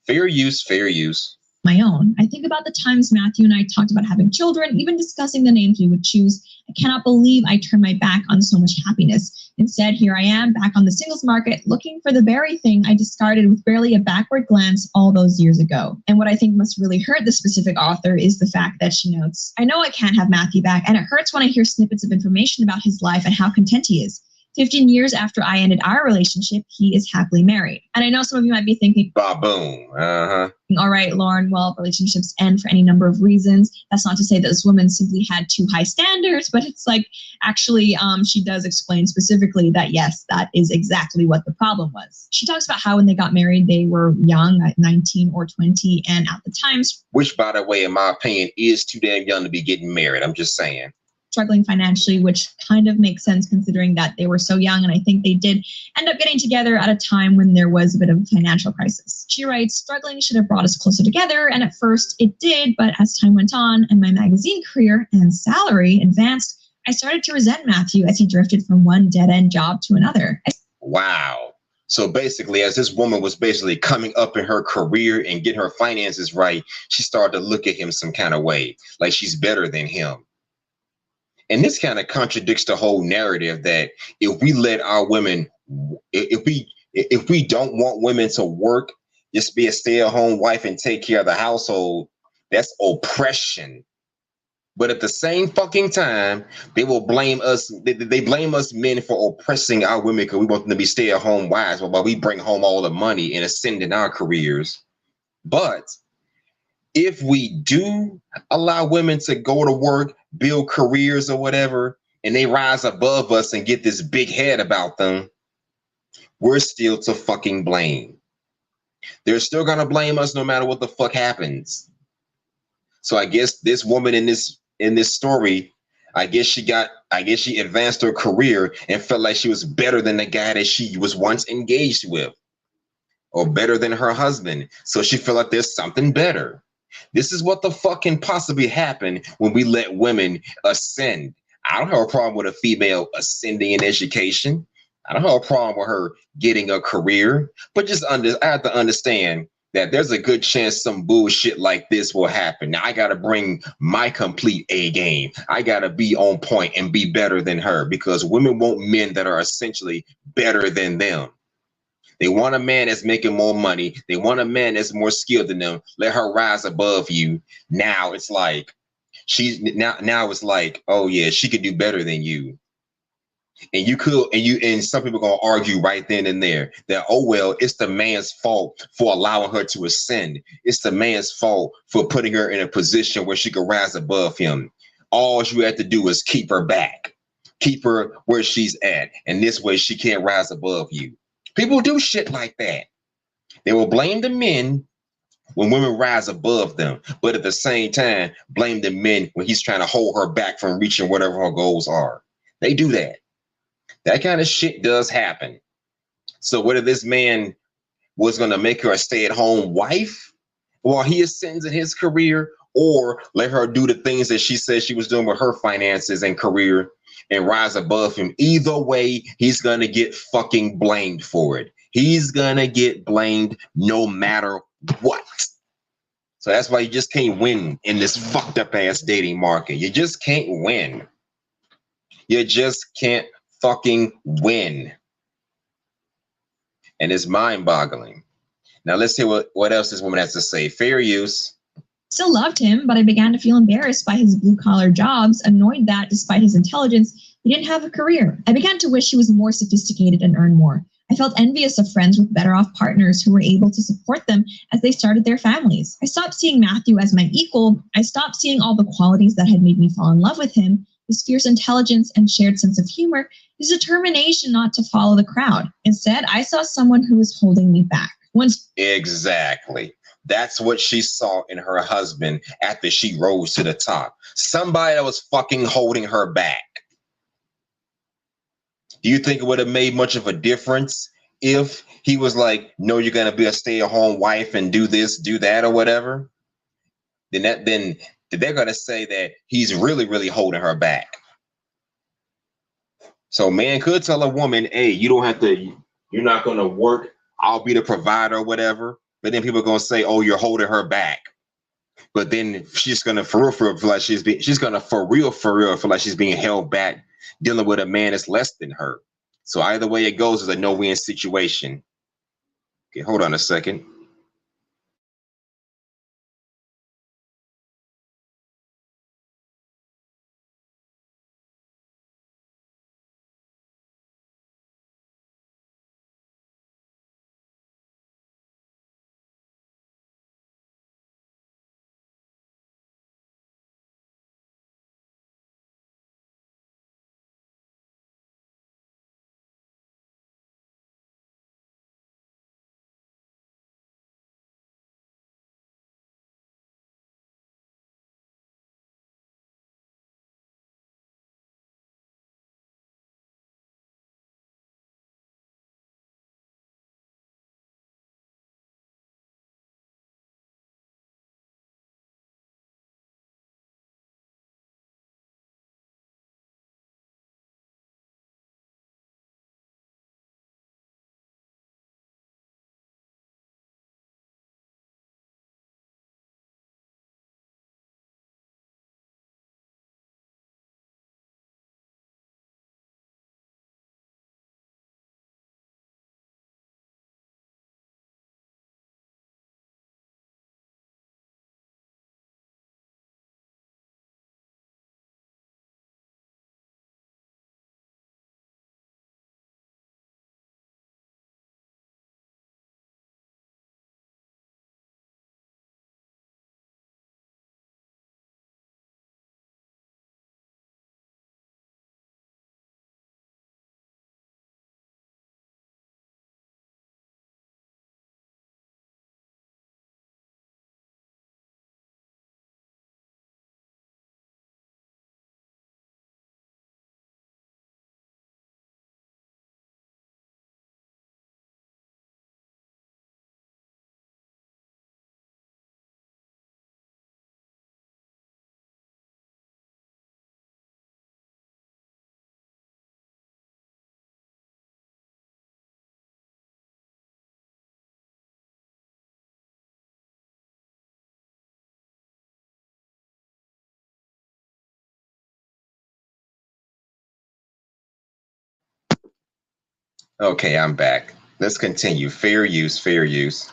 S4: Fair use, fair use.
S7: My own. I think about the times Matthew and I talked about having children, even discussing the names we would choose. I cannot believe I turned my back on so much happiness. Instead, here I am back on the singles market, looking for the very thing I discarded with barely a backward glance all those years ago. And what I think must really hurt the specific author is the fact that she notes, I know I can't have Matthew back, and it hurts when I hear snippets of information about his life and how content he is. 15 years after I ended our relationship, he is happily married. And I know some of you might be thinking,
S4: ba-boom,
S7: all right, Lauren, well, relationships end for any number of reasons. That's not to say that this woman simply had too high standards, but it's like, actually, she does explain specifically that, yes, that is exactly what the problem was. She talks about how when they got married, they were young, at 19 or 20, and at the times,
S4: which, by the way, in my opinion, is too damn young to be getting married. I'm just saying.
S7: Struggling financially, which kind of makes sense considering that they were so young. And I think they did end up getting together at a time when there was a bit of a financial crisis. She writes, struggling should have brought us closer together. And at first it did, but as time went on and my magazine career and salary advanced, I started to resent Matthew as he drifted from one dead-end job to another.
S4: Wow. So basically, as this woman was basically coming up in her career and getting her finances right, she started to look at him some kind of way, like she's better than him. And this kind of contradicts the whole narrative that if we let our women, if we don't want women to work, just be a stay-at-home wife and take care of the household, that's oppression. But at the same fucking time, they will blame us. They blame us men for oppressing our women because we want them to be stay-at-home wives while we bring home all the money and ascend in our careers. But if we do allow women to go to work, build careers or whatever, and they rise above us and get this big head about them, we're still to fucking blame. They're still going to blame us no matter what the fuck happens. So I guess this woman in this story, I guess she advanced her career and felt like she was better than the guy that she was once engaged with, or better than her husband. So she felt like there's something better. This is what the fuck can possibly happen when we let women ascend. I don't have a problem with a female ascending in education. I don't have a problem with her getting a career, but I have to understand that there's a good chance some bullshit like this will happen. Now I got to bring my complete A game. I got to be on point and be better than her, because women want men that are essentially better than them. They want a man that's making more money. They want a man that's more skilled than them. Let her rise above you. Now it's like now it's like, oh yeah, she could do better than you. And some people gonna argue right then and there that, oh well, it's the man's fault for allowing her to ascend. It's the man's fault for putting her in a position where she could rise above him. All you have to do is keep her back, keep her where she's at, and this way she can't rise above you. People do shit like that. They will blame the men when women rise above them, but at the same time blame the men when he's trying to hold her back from reaching whatever her goals are. They do that. That kind of shit does happen. So whether this man was going to make her a stay-at-home wife while he ascends in his career, or let her do the things that she said she was doing with her finances and career and rise above him, either way, he's going to get fucking blamed for it. He's going to get blamed no matter what. So that's why you just can't win in this fucked up ass dating market. You just can't win. You just can't fucking win. And it's mind-boggling. Now let's hear what else this woman has to say. Fair use.
S7: Still loved him, but I began to feel embarrassed by his blue-collar jobs, annoyed that, despite his intelligence, he didn't have a career. I began to wish he was more sophisticated and earned more. I felt envious of friends with better-off partners who were able to support them as they started their families. I stopped seeing Matthew as my equal. I stopped seeing all the qualities that had made me fall in love with him, his fierce intelligence and shared sense of humor, his determination not to follow the crowd. Instead, I saw someone who was holding me back.
S4: Exactly. That's what she saw in her husband after she rose to the top. Somebody that was fucking holding her back. Do you think it would have made much of a difference if he was like, no, you're going to be a stay-at-home wife and do this, do that, or whatever? Then they're going to say that he's really, really holding her back. So man could tell a woman, hey, you're not going to work. I'll be the provider or whatever. But then people are going to say, oh, you're holding her back. But then she's going to for real feel like she's being held back, dealing with a man that's less than her. So either way it goes is a no-win situation. Okay, hold on a second. Okay, I'm back. Let's continue. Fair use, fair use.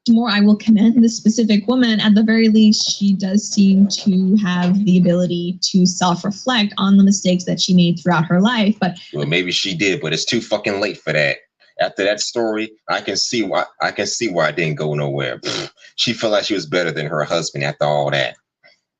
S7: More, I will commend this specific woman. At the very least, she does seem to have the ability to self-reflect on the mistakes that she made throughout her life. But
S4: well, maybe she did, but it's too fucking late for that. After that story, I can see why it didn't go nowhere. She felt like she was better than her husband after all that.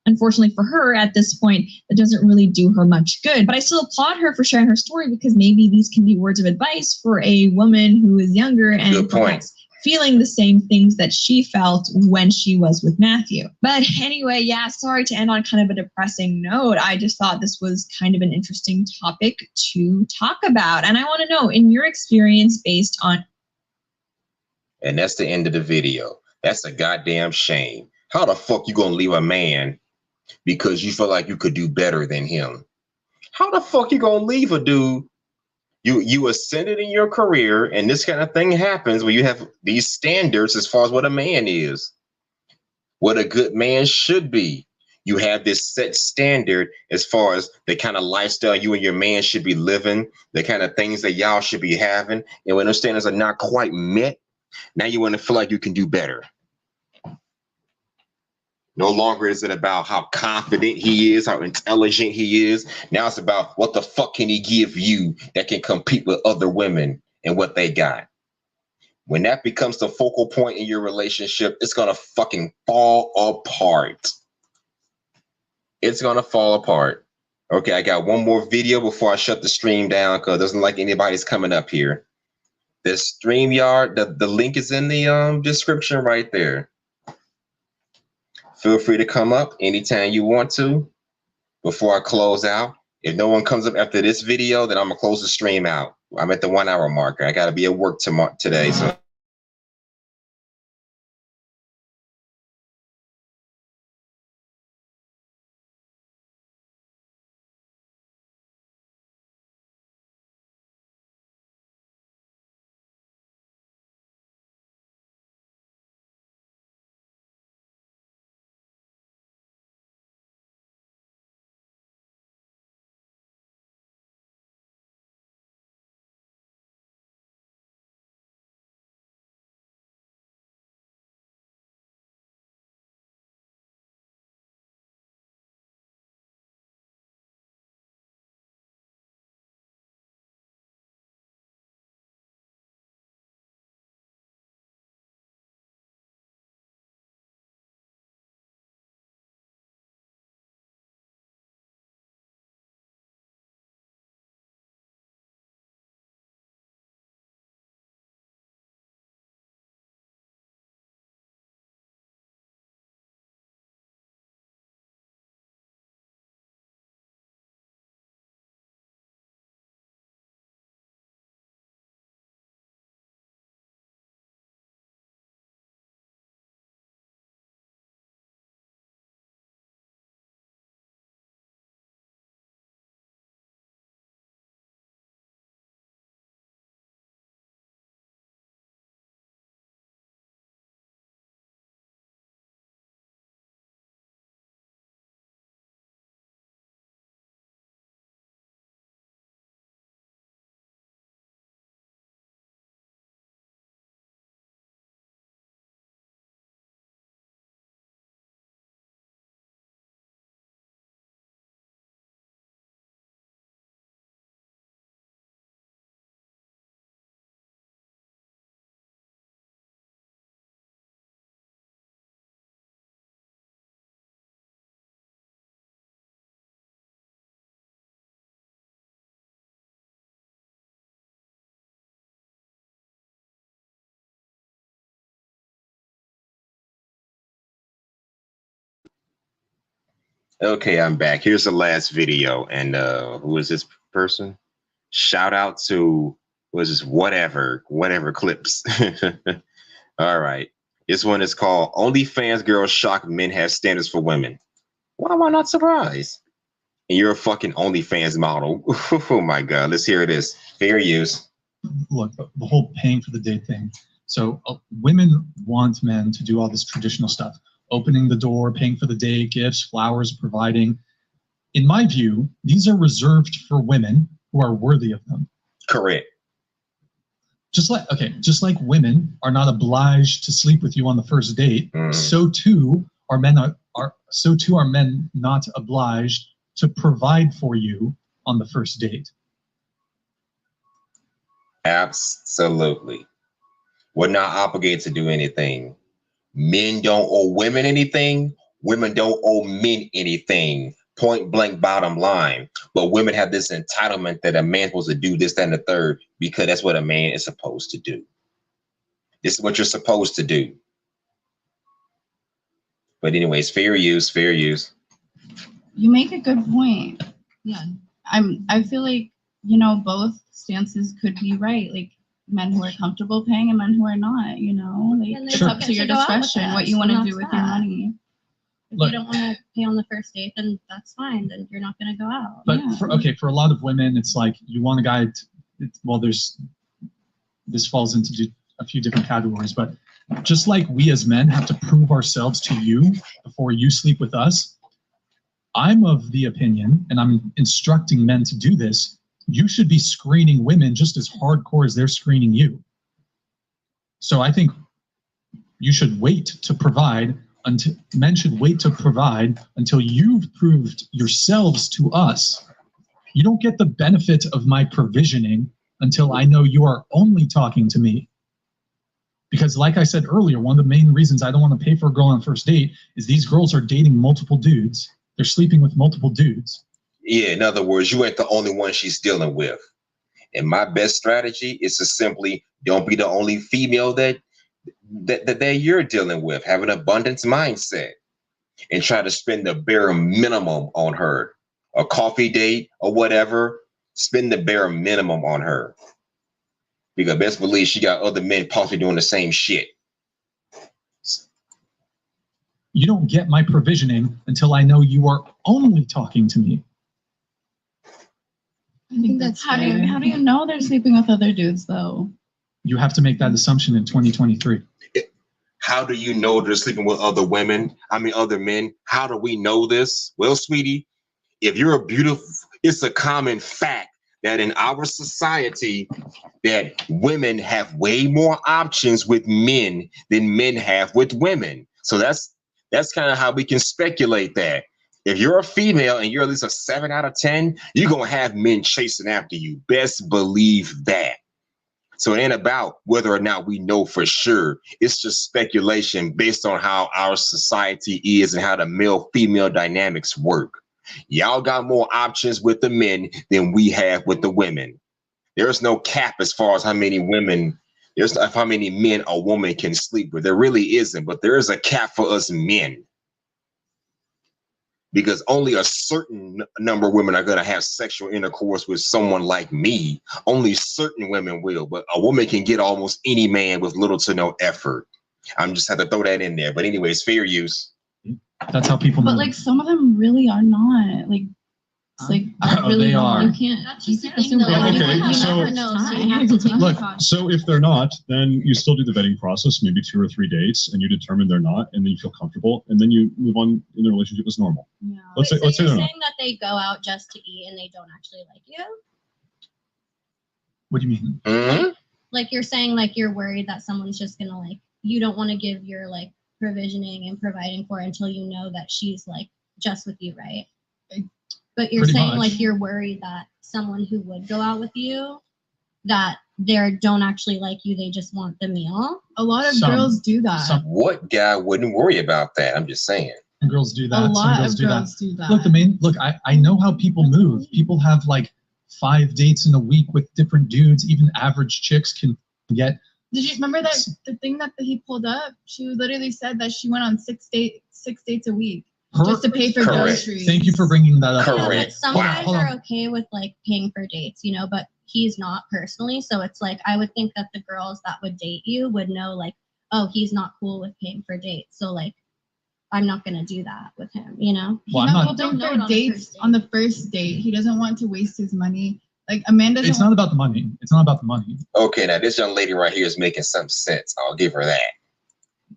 S7: Unfortunately for her, at this point, it doesn't really do her much good. But I still applaud her for sharing her story, because maybe these can be words of advice for a woman who is younger and perhaps feeling the same things that she felt when she was with Matthew. But anyway, yeah, sorry to end on kind of a depressing note. I just thought this was kind of an interesting topic to talk about. And I want to know, in your experience based on...
S4: And that's the end of the video. That's a goddamn shame. How the fuck you gonna leave a man because you feel like you could do better than him? How the fuck you gonna leave a dude? You ascended in your career, and this kind of thing happens when you have these standards as far as what a man is, what a good man should be. You have this set standard as far as the kind of lifestyle you and your man should be living, the kind of things that y'all should be having. And when those standards are not quite met, now you want to feel like you can do better. No longer is it about how confident he is, how intelligent he is. Now it's about what the fuck can he give you that can compete with other women and what they got. When that becomes the focal point in your relationship, it's going to fucking fall apart. It's going to fall apart. Okay, I got one more video before I shut the stream down because it doesn't like anybody's coming up here. The StreamYard, the link is in the description right there. Feel free to come up anytime you want to before I close out. If no one comes up after this video, then I'm going to close the stream out. I'm at the 1 hour marker. I got to be at work today. So. Okay, I'm back. Here's the last video. And who is this person? Shout out to, was this whatever clips. All right. This one is called OnlyFans Girls Shock Men Have Standards for Women. Why am I not surprised? And you're a fucking OnlyFans model. Oh my God. Let's hear this. Fair use.
S9: Look, the whole paying for the date thing. So women want men to do all this traditional stuff. Opening the door, paying for the date, gifts, flowers, providing. In my view, these are reserved for women who are worthy of them.
S4: Correct.
S9: just like women are not obliged to sleep with you on the first date, so too are men not obliged to provide for you on the first date.
S4: Absolutely. We're not obligated to do anything. Men don't owe women anything. Women don't owe men anything. Point blank, bottom line. But women have this entitlement that a man's supposed to do this, that, and the third, because that's what a man is supposed to do. This is what you're supposed to do. But anyways, fair use, fair use.
S10: You make a good point. Yeah. I feel like, you know, both stances could be right. Like men who are comfortable paying and men who are not, you know. Like it's up to your discretion what you want to do with your money.
S6: If you don't want to pay on the first date, then that's fine. Then you're not going to go out.
S9: But for a lot of women, it's like you want a guy this falls into a few different categories, but just like we as men have to prove ourselves to you before you sleep with us, I'm of the opinion, and I'm instructing men to do this, you should be screening women just as hardcore as they're screening you. So I think you should wait to provide men should wait to provide until you've proved yourselves to us. You don't get the benefit of my provisioning until I know you are only talking to me. Because like I said earlier, one of the main reasons I don't want to pay for a girl on a first date is these girls are dating multiple dudes. They're sleeping with multiple dudes. Yeah,
S4: in other words, you ain't the only one she's dealing with. And my best strategy is to simply don't be the only female that you're dealing with. Have an abundance mindset and try to spend the bare minimum on her. A coffee date or whatever, spend the bare minimum on her. Because best believe she got other men possibly doing the same shit.
S9: You don't get my provisioning until I know you are only talking to me.
S10: I think that's how do you know they're sleeping with other dudes though?
S9: You have to make that assumption in 2023.
S4: How do you know they're sleeping with other women? Other men. How do we know this? Well, sweetie, if you're a beautiful, it's a common fact that in our society that women have way more options with men than men have with women. So that's kind of how we can speculate that. If you're a female and you're at least a 7 out of 10, you're going to have men chasing after you. Best believe that. So it ain't about whether or not we know for sure. It's just speculation based on how our society is and how the male-female dynamics work. Y'all got more options with the men than we have with the women. There's no cap as far as how many men a woman can sleep with. There really isn't, but there is a cap for us men. Because only a certain number of women are going to have sexual intercourse with someone like me. Only certain women will, but a woman can get almost any man with little to no effort. I'm just had to throw that in there. But anyways, fair use.
S9: That's how people
S10: But
S9: know.
S10: like some of them really are not. Like it's like really
S9: they are.
S10: You can't.
S6: That's just the
S10: assume
S6: thing, though.
S10: that.
S11: Okay,
S6: You
S11: so-
S6: never know, so you have to take
S11: Look,
S6: precautions.
S11: so if they're not, then you still do the vetting process, maybe 2 or 3 dates, and you determine they're not, and then you feel comfortable, and then you move on in the relationship as normal.
S10: Yeah.
S11: Let's
S6: Wait,
S11: say
S6: so
S11: they're
S6: you're
S11: not.
S6: saying that they go out just to eat and they don't actually like you?
S9: What do you mean?
S4: Mm-hmm.
S6: Like you're saying like you're worried that someone's just gonna like, you don't want to give your like provisioning and providing for until you know that she's like just with you, right? But you're
S9: Pretty
S6: saying
S9: much.
S6: like you're worried that someone who would go out with you, that they don't actually like you, they just want the meal.
S10: A lot of
S9: Some-
S10: girls do that.
S4: What guy wouldn't worry about that? I'm just saying.
S9: Some girls do that.
S10: A
S9: Some
S10: lot
S9: girls
S10: of
S9: do that.
S10: girls do that.
S9: Look, I know how people move. People have like 5 dates in a week with different dudes. Even average chicks can get.
S12: Did you remember that the thing that he pulled up? She literally said that she went on 6 dates a week just to pay for
S4: Correct.
S12: groceries.
S9: Thank you for bringing that up.
S6: Yeah, but
S4: Correct.
S6: some
S4: Wow.
S6: guys
S9: Hold
S6: are
S9: on.
S6: okay with like paying for dates, you know, but he's not personally. So it's like I would think that the girls that would date you would know like, oh, he's not cool with paying for dates. So like I'm not gonna do that with him, you know?
S9: Well,
S12: He's
S9: I'm
S12: not
S9: not.
S12: paying
S6: Don't know
S12: for
S6: it on the
S12: dates
S6: first date.
S12: on the first date. He doesn't want to waste his money. Like a man doesn't.
S9: It's not about the money. It's not about the money.
S4: Okay, now this young lady right here is making some sense. I'll give her that.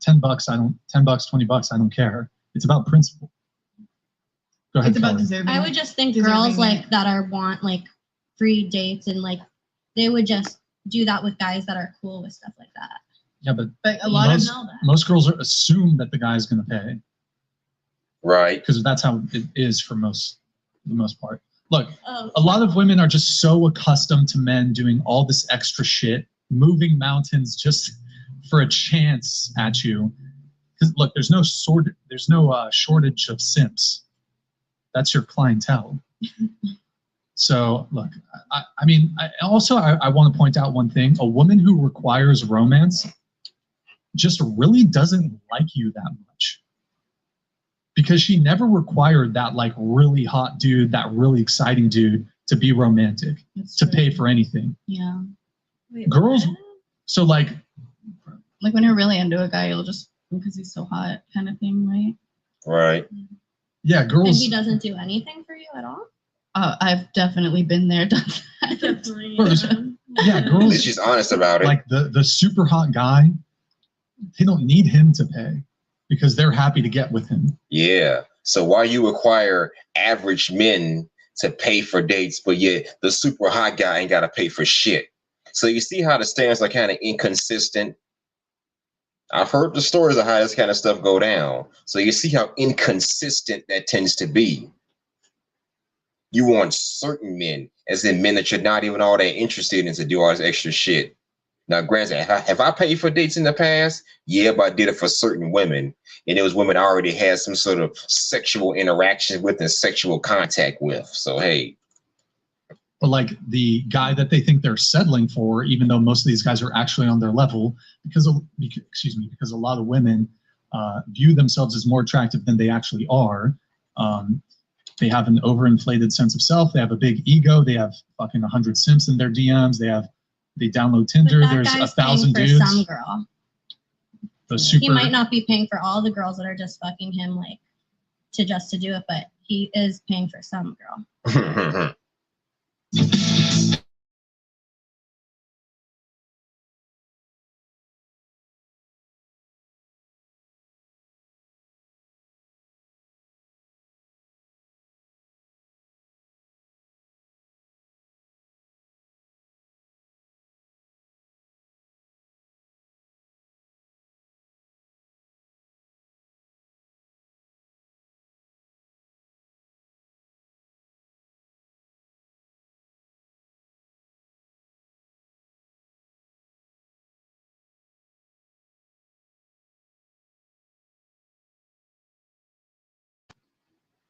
S9: $10, $10, $20, I don't care. It's about principle. Go ahead.
S12: It's about
S9: Kelly.
S12: deserving.
S6: I would just think
S12: Deserving
S6: girls
S12: it.
S6: like that are want like free dates and like they would just do that with guys that are cool with stuff like that.
S9: Yeah, but
S12: a lot
S9: most,
S12: of
S9: most girls assume that the guy's going to pay.
S4: Right.
S9: Because that's how it is for the most part. Look, a lot of women are just so accustomed to men doing all this extra shit, moving mountains just for a chance at you. Because look, there's no shortage of simps. That's your clientele. So look, I mean, I want to point out one thing. A woman who requires romance just really doesn't like you that much. Because she never required that like really hot dude, that really exciting dude to be romantic, to pay for anything.
S10: Yeah.
S6: Wait,
S9: Girls,
S6: what?
S9: so like
S10: when you're really into a guy, you'll just because he's so hot kind of thing, right?
S4: Right.
S9: Yeah,
S6: And
S9: girls.
S6: he doesn't do anything for you at all?
S10: I've definitely been there, done that.
S9: Yeah,
S4: At
S9: girls.
S4: least she's honest about it.
S9: Like the super hot guy, they don't need him to pay because they're happy to get with him.
S4: Yeah. So why you require average men to pay for dates, but yet the super hot guy ain't got to pay for shit? So you see how the standards are kind of inconsistent. I've heard the stories of how this kind of stuff go down. So you see how inconsistent that tends to be. You want certain men, as in men that you're not even all that interested in, to do all this extra shit. Now, granted, have I paid for dates in the past? Yeah, but I did it for certain women. And it was women I already had some sort of sexual interaction with and sexual contact with. So, hey.
S9: But like the guy that they think they're settling for, even though most of these guys are actually on their level, because a lot of women view themselves as more attractive than they actually are. They have an overinflated sense of self. They have a big ego. They have fucking 100 simps in their DMs. They download Tinder. There's 1,000 dudes.
S6: For some girl. He might not be paying for all the girls that are just fucking him, like to do it, but he is paying for some girl.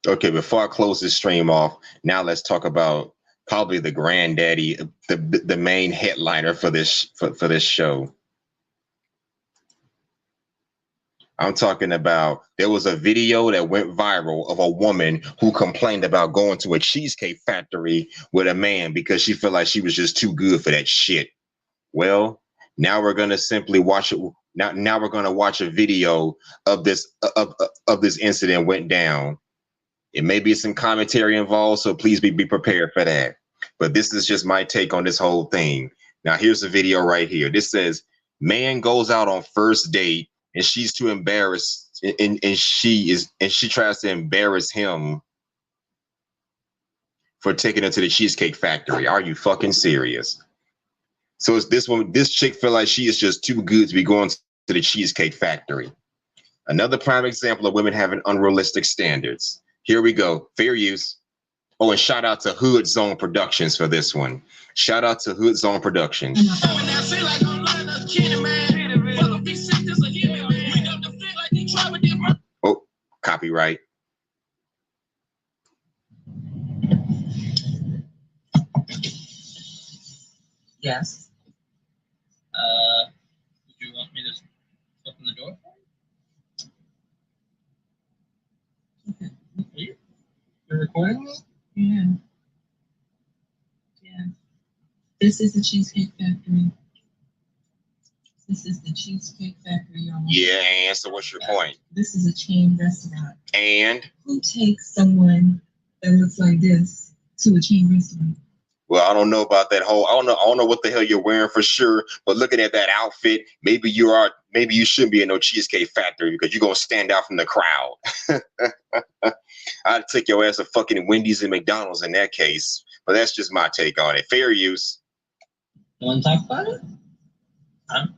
S4: Okay, before I close this stream off, now let's talk about probably the granddaddy, the main headliner for this show. I'm talking about there was a video that went viral of a woman who complained about going to a cheesecake factory with a man because she felt like she was just too good for that shit. Well, now we're gonna simply watch it. Now we're gonna watch a video of this incident went down. It may be some commentary involved, so please be prepared for that. But this is just my take on this whole thing. Now, here's the video right here. This says, man goes out on first date and she's too embarrassed, and she tries to embarrass him for taking her to the Cheesecake Factory. Are you fucking serious? So it's this woman, this chick feel like she is just too good to be going to the Cheesecake Factory. Another prime example of women having unrealistic standards. Here we go. Fair use. Oh, and shout out to Hood Zone Productions for this one. Shout out to Hood Zone Productions. Oh, copyright.
S13: Yes. Would you want me to open the door for you? Okay. You're recording me?
S8: Yeah. Yeah. This is the Cheesecake Factory. This is the Cheesecake Factory, y'all.
S4: Yeah, and so what's your point?
S8: This is a chain restaurant.
S4: And?
S8: Who takes someone that looks like this to a chain restaurant?
S4: Well, I don't know about that whole. I don't know what the hell you're wearing for sure. But looking at that outfit, maybe you shouldn't be in no Cheesecake Factory because you're gonna stand out from the crowd. I'd take your ass to fucking Wendy's and McDonald's in that case. But that's just my take on it. Fair use.
S13: You want to talk about it? I'm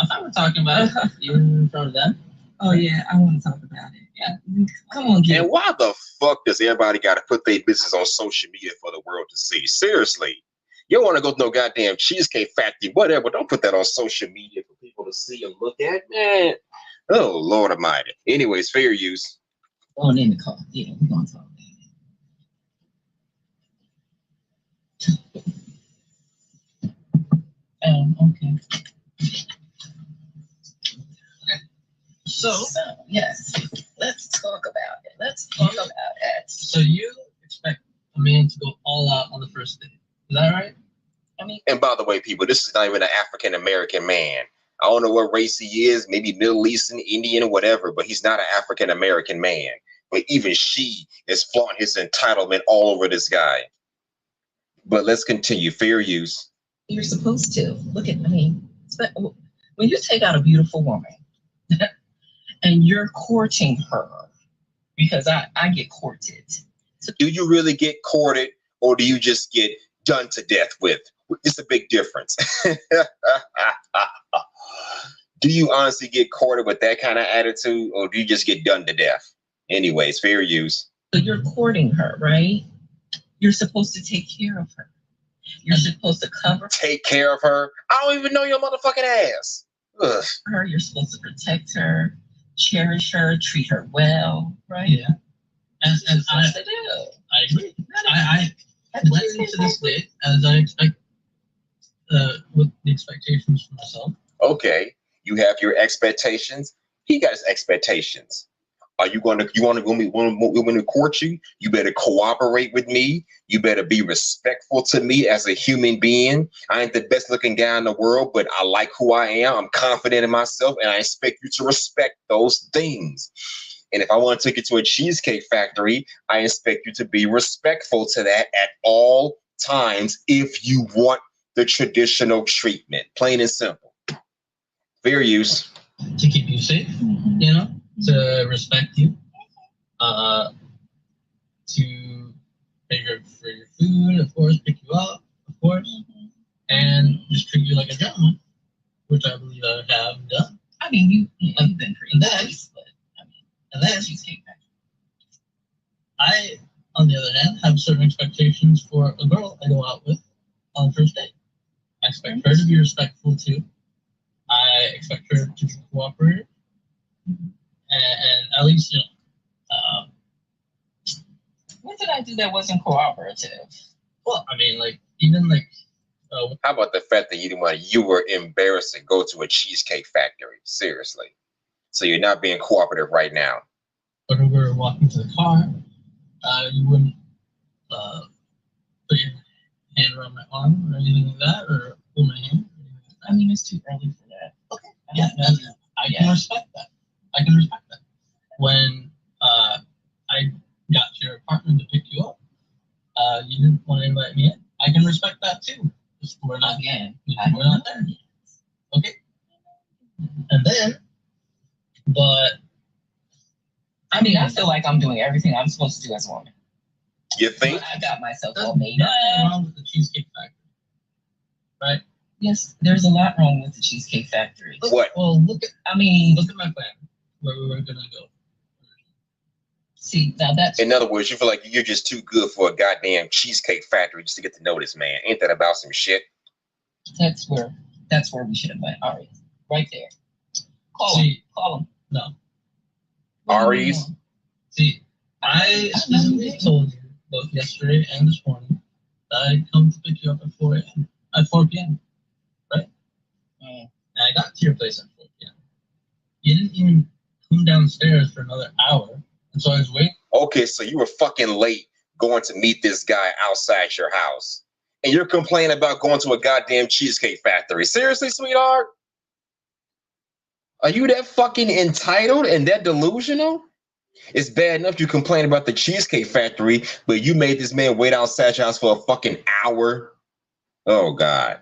S13: fine with talking about it, even in front of them. Oh yeah, I want to talk about it. Yeah, come on, kid.
S4: And why the fuck does everybody got to put their business on social media for the world to see? Seriously. You don't want to go to no goddamn Cheesecake Factory, whatever. Don't put that on social media for people to see and look at, man. Oh, Lord Almighty. Anyways, fair use.
S13: Oh, name the car. Yeah, we're going to talk about it. Okay. So, yes, let's talk about it. Let's talk about it. So you expect a man to go all out on the first date. Is that right? I mean,
S4: and by the way, people, this is not even an African American man. I don't know what race he is, maybe Middle Eastern, Indian, or whatever, but he's not an African American man. But even she is flaunting his entitlement all over this guy. But let's continue. Fair use.
S13: You're supposed to. Look at me. When you take out a beautiful woman and you're courting her, because I get courted. So
S4: do you really get courted, or do you just get done to death with? It's a big difference. Do you honestly get courted with that kind of attitude, or do you just get done to death? Anyways, fair use.
S13: So you're courting her, right? You're supposed to take care of her. You're supposed to cover her.
S4: Take care of her? I don't even know your motherfucking ass. Ugh.
S13: Her, you're supposed to protect her, cherish her, treat her well, right? Yeah. And I agree. I went into this date as I expect, with the expectations for myself.
S4: Okay, you have your expectations. He got his expectations. Are you want me to court you? You better cooperate with me. You better be respectful to me as a human being. I ain't the best looking guy in the world, but I like who I am. I'm confident in myself, and I expect you to respect those things. And if I want to take you to a Cheesecake Factory, I expect you to be respectful to that at all times if you want the traditional treatment. Plain and simple. Fair use.
S13: To keep you safe, you know, to respect you, to pay for your food, of course, pick you up, of course, and just treat you like a gentleman, which I believe I have done. I mean, you've been pretty nice, but and then Cheesecake Factory. I, on the other hand, have certain expectations for a girl I go out with on the first date. I expect her to be respectful too. I expect her to be cooperative, and at least, you know, what did I do that wasn't cooperative? Well, I mean, like even like.
S4: How about the fact that you were embarrassed to go to a Cheesecake Factory? Seriously. So you're not being cooperative right now.
S13: When we were walking to the car, you wouldn't put your hand around my arm or anything like that, or hold my hand. I mean, it's too early for that. Okay. Yeah, I can respect that. I can respect that. When I got to your apartment to pick you up, you didn't want to invite me in. I can respect that too. We're not we're not there. Okay. And then, but I mean, I feel like I'm doing everything I'm supposed to do as a woman.
S4: You think?
S13: But I got myself all made up. Nothing wrong with the Cheesecake Factory, right? Yes, there's a lot wrong with the Cheesecake Factory.
S4: What?
S13: Well, look at my plan, where we were gonna go. See, now that's.
S4: In other words, you feel like you're just too good for a goddamn Cheesecake Factory just to get to know this man. Ain't that about some shit?
S13: That's where we should have went. Ari, right there. Call him. No.
S4: Ari's.
S13: See, I specifically told you both yesterday and this morning that I'd come to pick you up at 4 p.m. Right? And I got to your place at 4 p.m. You didn't even come downstairs for another hour, and so I was waiting.
S4: Okay, so you were fucking late going to meet this guy outside your house, and you're complaining about going to a goddamn Cheesecake Factory. Seriously, sweetheart? Are you that fucking entitled and that delusional? It's bad enough you complain about the Cheesecake Factory, but you made this man wait outside your house for a fucking hour. Oh, God.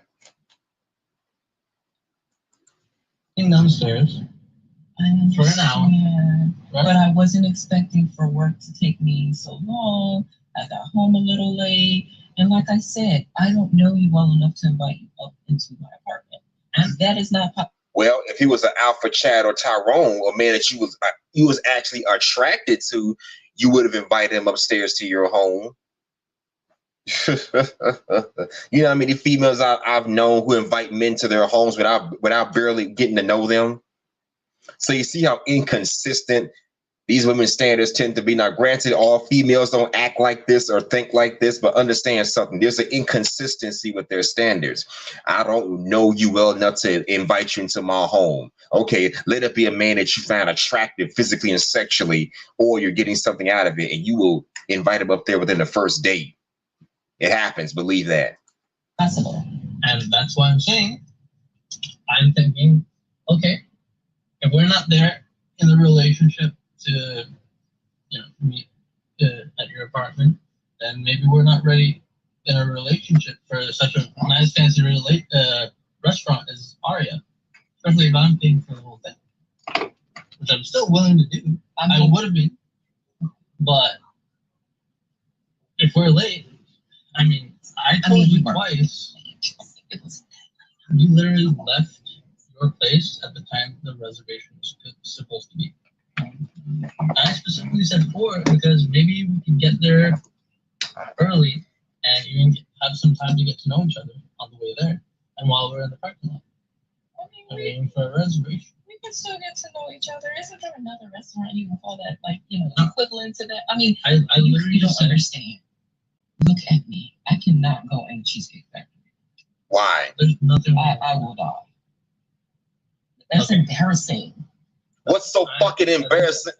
S13: Came downstairs for an hour. But I wasn't expecting for work to take me so long. I got home a little late. And like I said, I don't know you well enough to invite you up into my apartment. And that is not possible.
S4: Well, if he was an Alpha Chad or Tyrone, a man that you was actually attracted to, you would have invited him upstairs to your home. You know how many females I've known who invite men to their homes without barely getting to know them? So you see how inconsistent these women's standards tend to be. Now, granted, all females don't act like this or think like this, but understand something. There's an inconsistency with their standards. I don't know you well enough to invite you into my home. Okay, let it be a man that you find attractive physically and sexually, or you're getting something out of it, and you will invite him up there within the first date. It happens, believe that.
S13: Possible. And that's why I'm saying, I'm thinking, okay, if we're not there in the relationship to, meet at your apartment, then maybe we're not ready in a relationship for such a nice fancy restaurant as Aria. Especially if I'm paying for the whole thing, which I'm still willing to do. I would have been, but if we're late, I told you twice. You literally left your place at the time the reservation was supposed to be. I specifically said 4 because maybe we can get there early and even have some time to get to know each other on the way there and while we're in the parking lot. For a reservation.
S8: We can still get to know each other. Isn't there another restaurant you can call that, equivalent to that?
S13: I literally
S8: you don't understand. Look at me. I cannot go in the Cheesecake Factory.
S4: Why?
S13: There's nothing.
S8: I will die. That's embarrassing.
S4: What's so fucking embarrassing?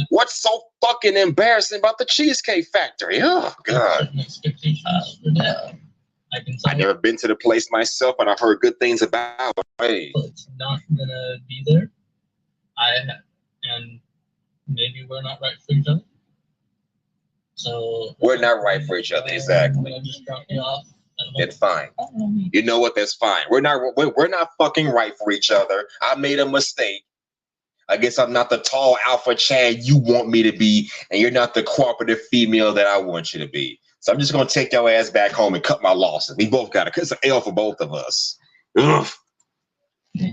S4: What's so fucking embarrassing about the Cheesecake Factory? Oh, God. I've never been to the place myself, but I've heard good things about it. Hey.
S13: It's not gonna be there. And maybe we're not right for each other. So
S4: we're not right for each other, exactly.
S13: I'll just drop you off.
S4: It's fine. You know what? That's fine. We're not fucking right for each other. I made a mistake. I guess I'm not the tall alpha Chad you want me to be, and you're not the cooperative female that I want you to be. So I'm just gonna take your ass back home and cut my losses. We both got it. It's an L for both of us. Ugh.
S13: Yeah.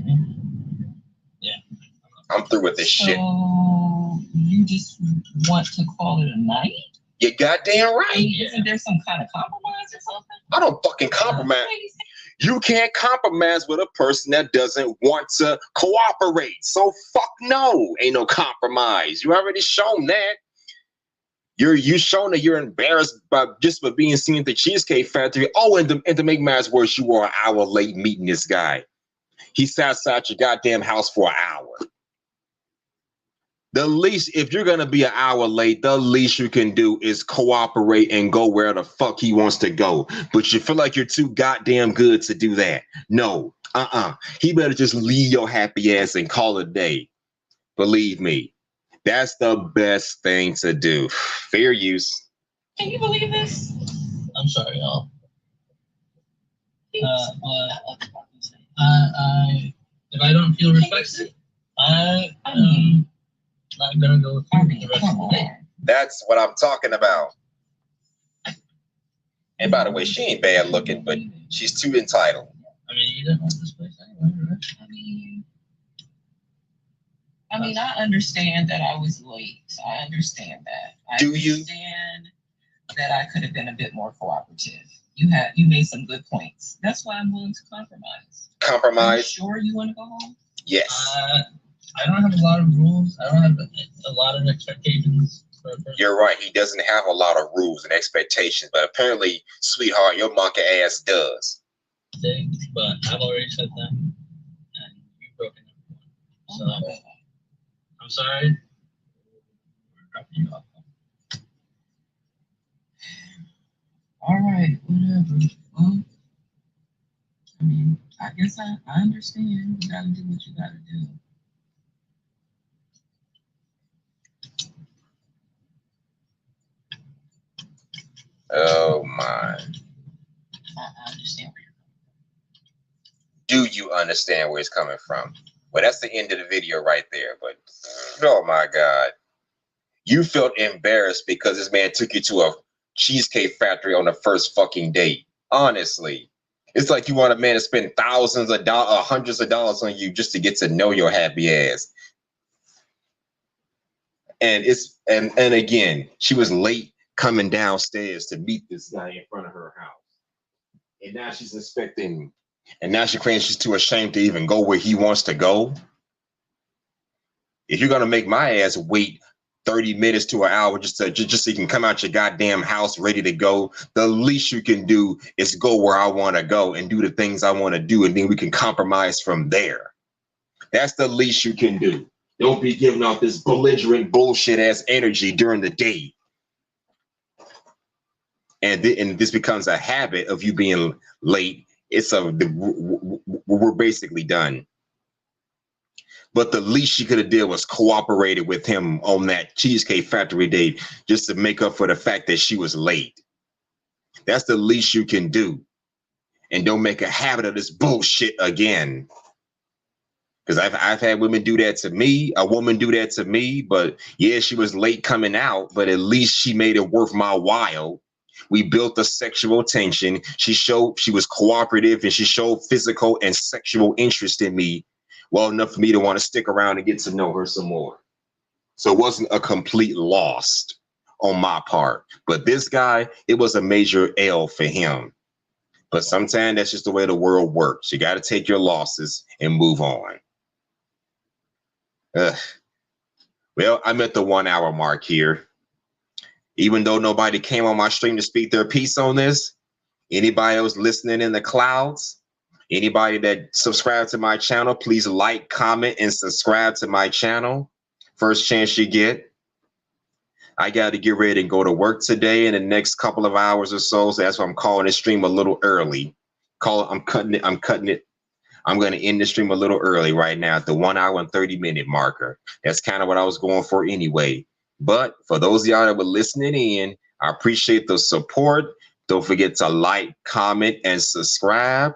S4: I'm through with this shit.
S8: You just want to call it a night?
S4: You're goddamn right.
S8: Isn't there some kind of compromise or something?
S4: I don't fucking compromise. You can't compromise with a person that doesn't want to cooperate. So fuck no. Ain't no compromise. You already shown that. You shown that you're embarrassed by being seen at the Cheesecake Factory. Oh, and to make matters worse, you were an hour late meeting this guy. He sat outside your goddamn house for an hour. The least, if you're gonna be an hour late, the least you can do is cooperate and go where the fuck he wants to go. But you feel like you're too goddamn good to do that. No, he better just leave your happy ass and call it a day. Believe me, that's the best thing to do. Fair use.
S8: Can you believe this?
S13: I'm sorry, y'all. If I don't feel respected, I'm not gonna go through the rest of the day.
S4: That's what I'm talking about. And by the way, she ain't bad looking, but she's too entitled.
S13: You didn't want this place anyway, right?
S8: I understand that I was late. I understand that. I understand that I could have been a bit more cooperative. You made some good points. That's why I'm willing to compromise.
S4: Compromise?
S8: Are you sure you want to go home?
S4: Yes.
S13: I don't have a lot of rules. I don't have a lot of expectations.
S4: You're right. He doesn't have a lot of rules and expectations, but apparently, sweetheart, your monkey ass does.
S13: But I've already said that, and you've broken it. So I'm sorry. We're dropping you off.
S8: All right, whatever. Well, I guess I understand. You gotta do what you gotta do.
S4: Oh my.
S8: I understand where you're
S4: Do you understand where it's coming from? Well, that's the end of the video right there. But oh my God. You felt embarrassed because this man took you to Cheesecake Factory on the first fucking date. Honestly, it's like you want a man to spend thousands of dollars, hundreds of dollars on you just to get to know your happy ass. And and again, she was late coming downstairs to meet this guy in front of her house. And now she's expecting, and now she claims she's too ashamed to even go where he wants to go. If you're gonna make my ass wait 30 minutes to an hour just so you can come out your goddamn house ready to go, the least you can do is go where I want to go and do the things I want to do, and then we can compromise from there. That's the least you can do. Don't be giving off this belligerent bullshit ass energy during the day. And this becomes a habit of you being late. We're basically done. But the least she could have did was cooperated with him on that Cheesecake Factory date just to make up for the fact that she was late. That's the least you can do. And don't make a habit of this bullshit again. Because I've had women do that to me, a woman do that to me, but yeah, she was late coming out, but at least she made it worth my while. We built a sexual tension. She showed she was cooperative and she showed physical and sexual interest in me well enough for me to want to stick around and get to know her some more. So it wasn't a complete loss on my part. But this guy, it was a major L for him. But sometimes that's just the way the world works. You got to take your losses and move on. Well, I'm at the 1 hour mark here. Even though nobody came on my stream to speak their piece on this, anybody else listening in the clouds, anybody that subscribed to my channel, please like, comment, and subscribe to my channel. First chance you get. I got to get ready and go to work today in the next couple of hours or so. So that's why I'm calling this stream a little early. I'm cutting it. I'm going to end the stream a little early right now at the 1 hour and 30 minute marker. That's kind of what I was going for anyway. But for those of y'all that were listening in, I appreciate the support. Don't forget to like, comment, and subscribe.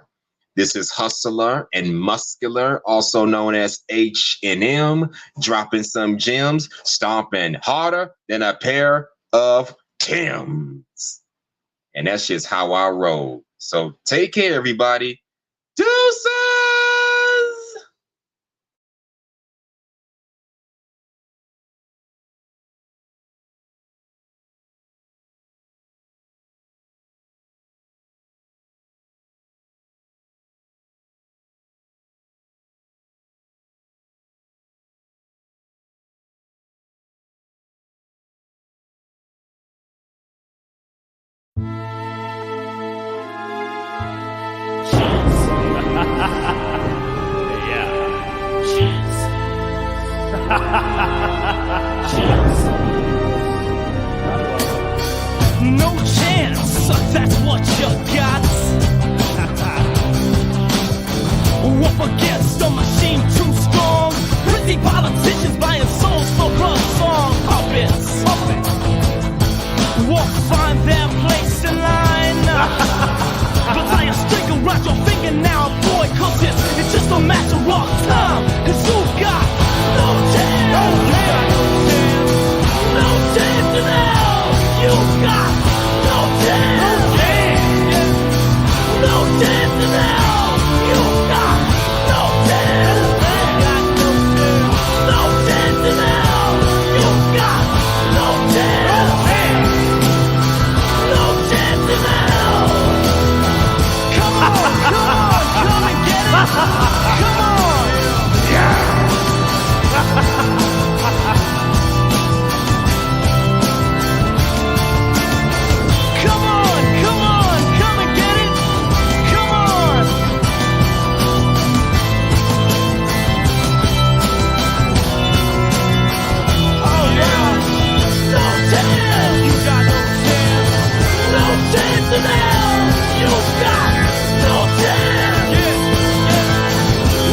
S4: This is Hustler and Muscular, also known as H&M, dropping some gems, stomping harder than a pair of Timbs. And that's just how I roll. So take care, everybody. Deuces!
S2: No chance, that's what you got. Up against a machine too strong. Pretty politicians buying souls for love song. Puppets, won't find their place in line. But tie a string around your finger now, boy, cause it's just a matter of time. Cause you've got no chance. No chance in hell. You've got no chance. No chance in hell. You've got no chance. No chance in hell. You've got no chance. No chance in hell. Come on, come and get it. Come on. Yeah. Come on, come and get it. Come on. Oh yeah. No chance. You got no chance. No chance in hell. You got no chance.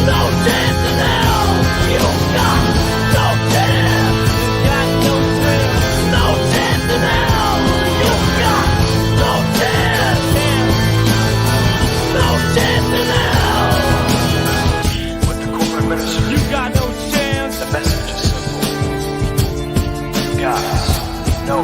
S2: No chance in hell. You got no chance. No chance in hell. You got no chance. No chance in hell.
S3: With the corporate ministry,
S2: You got no chance.
S3: the message is simple. You guys, no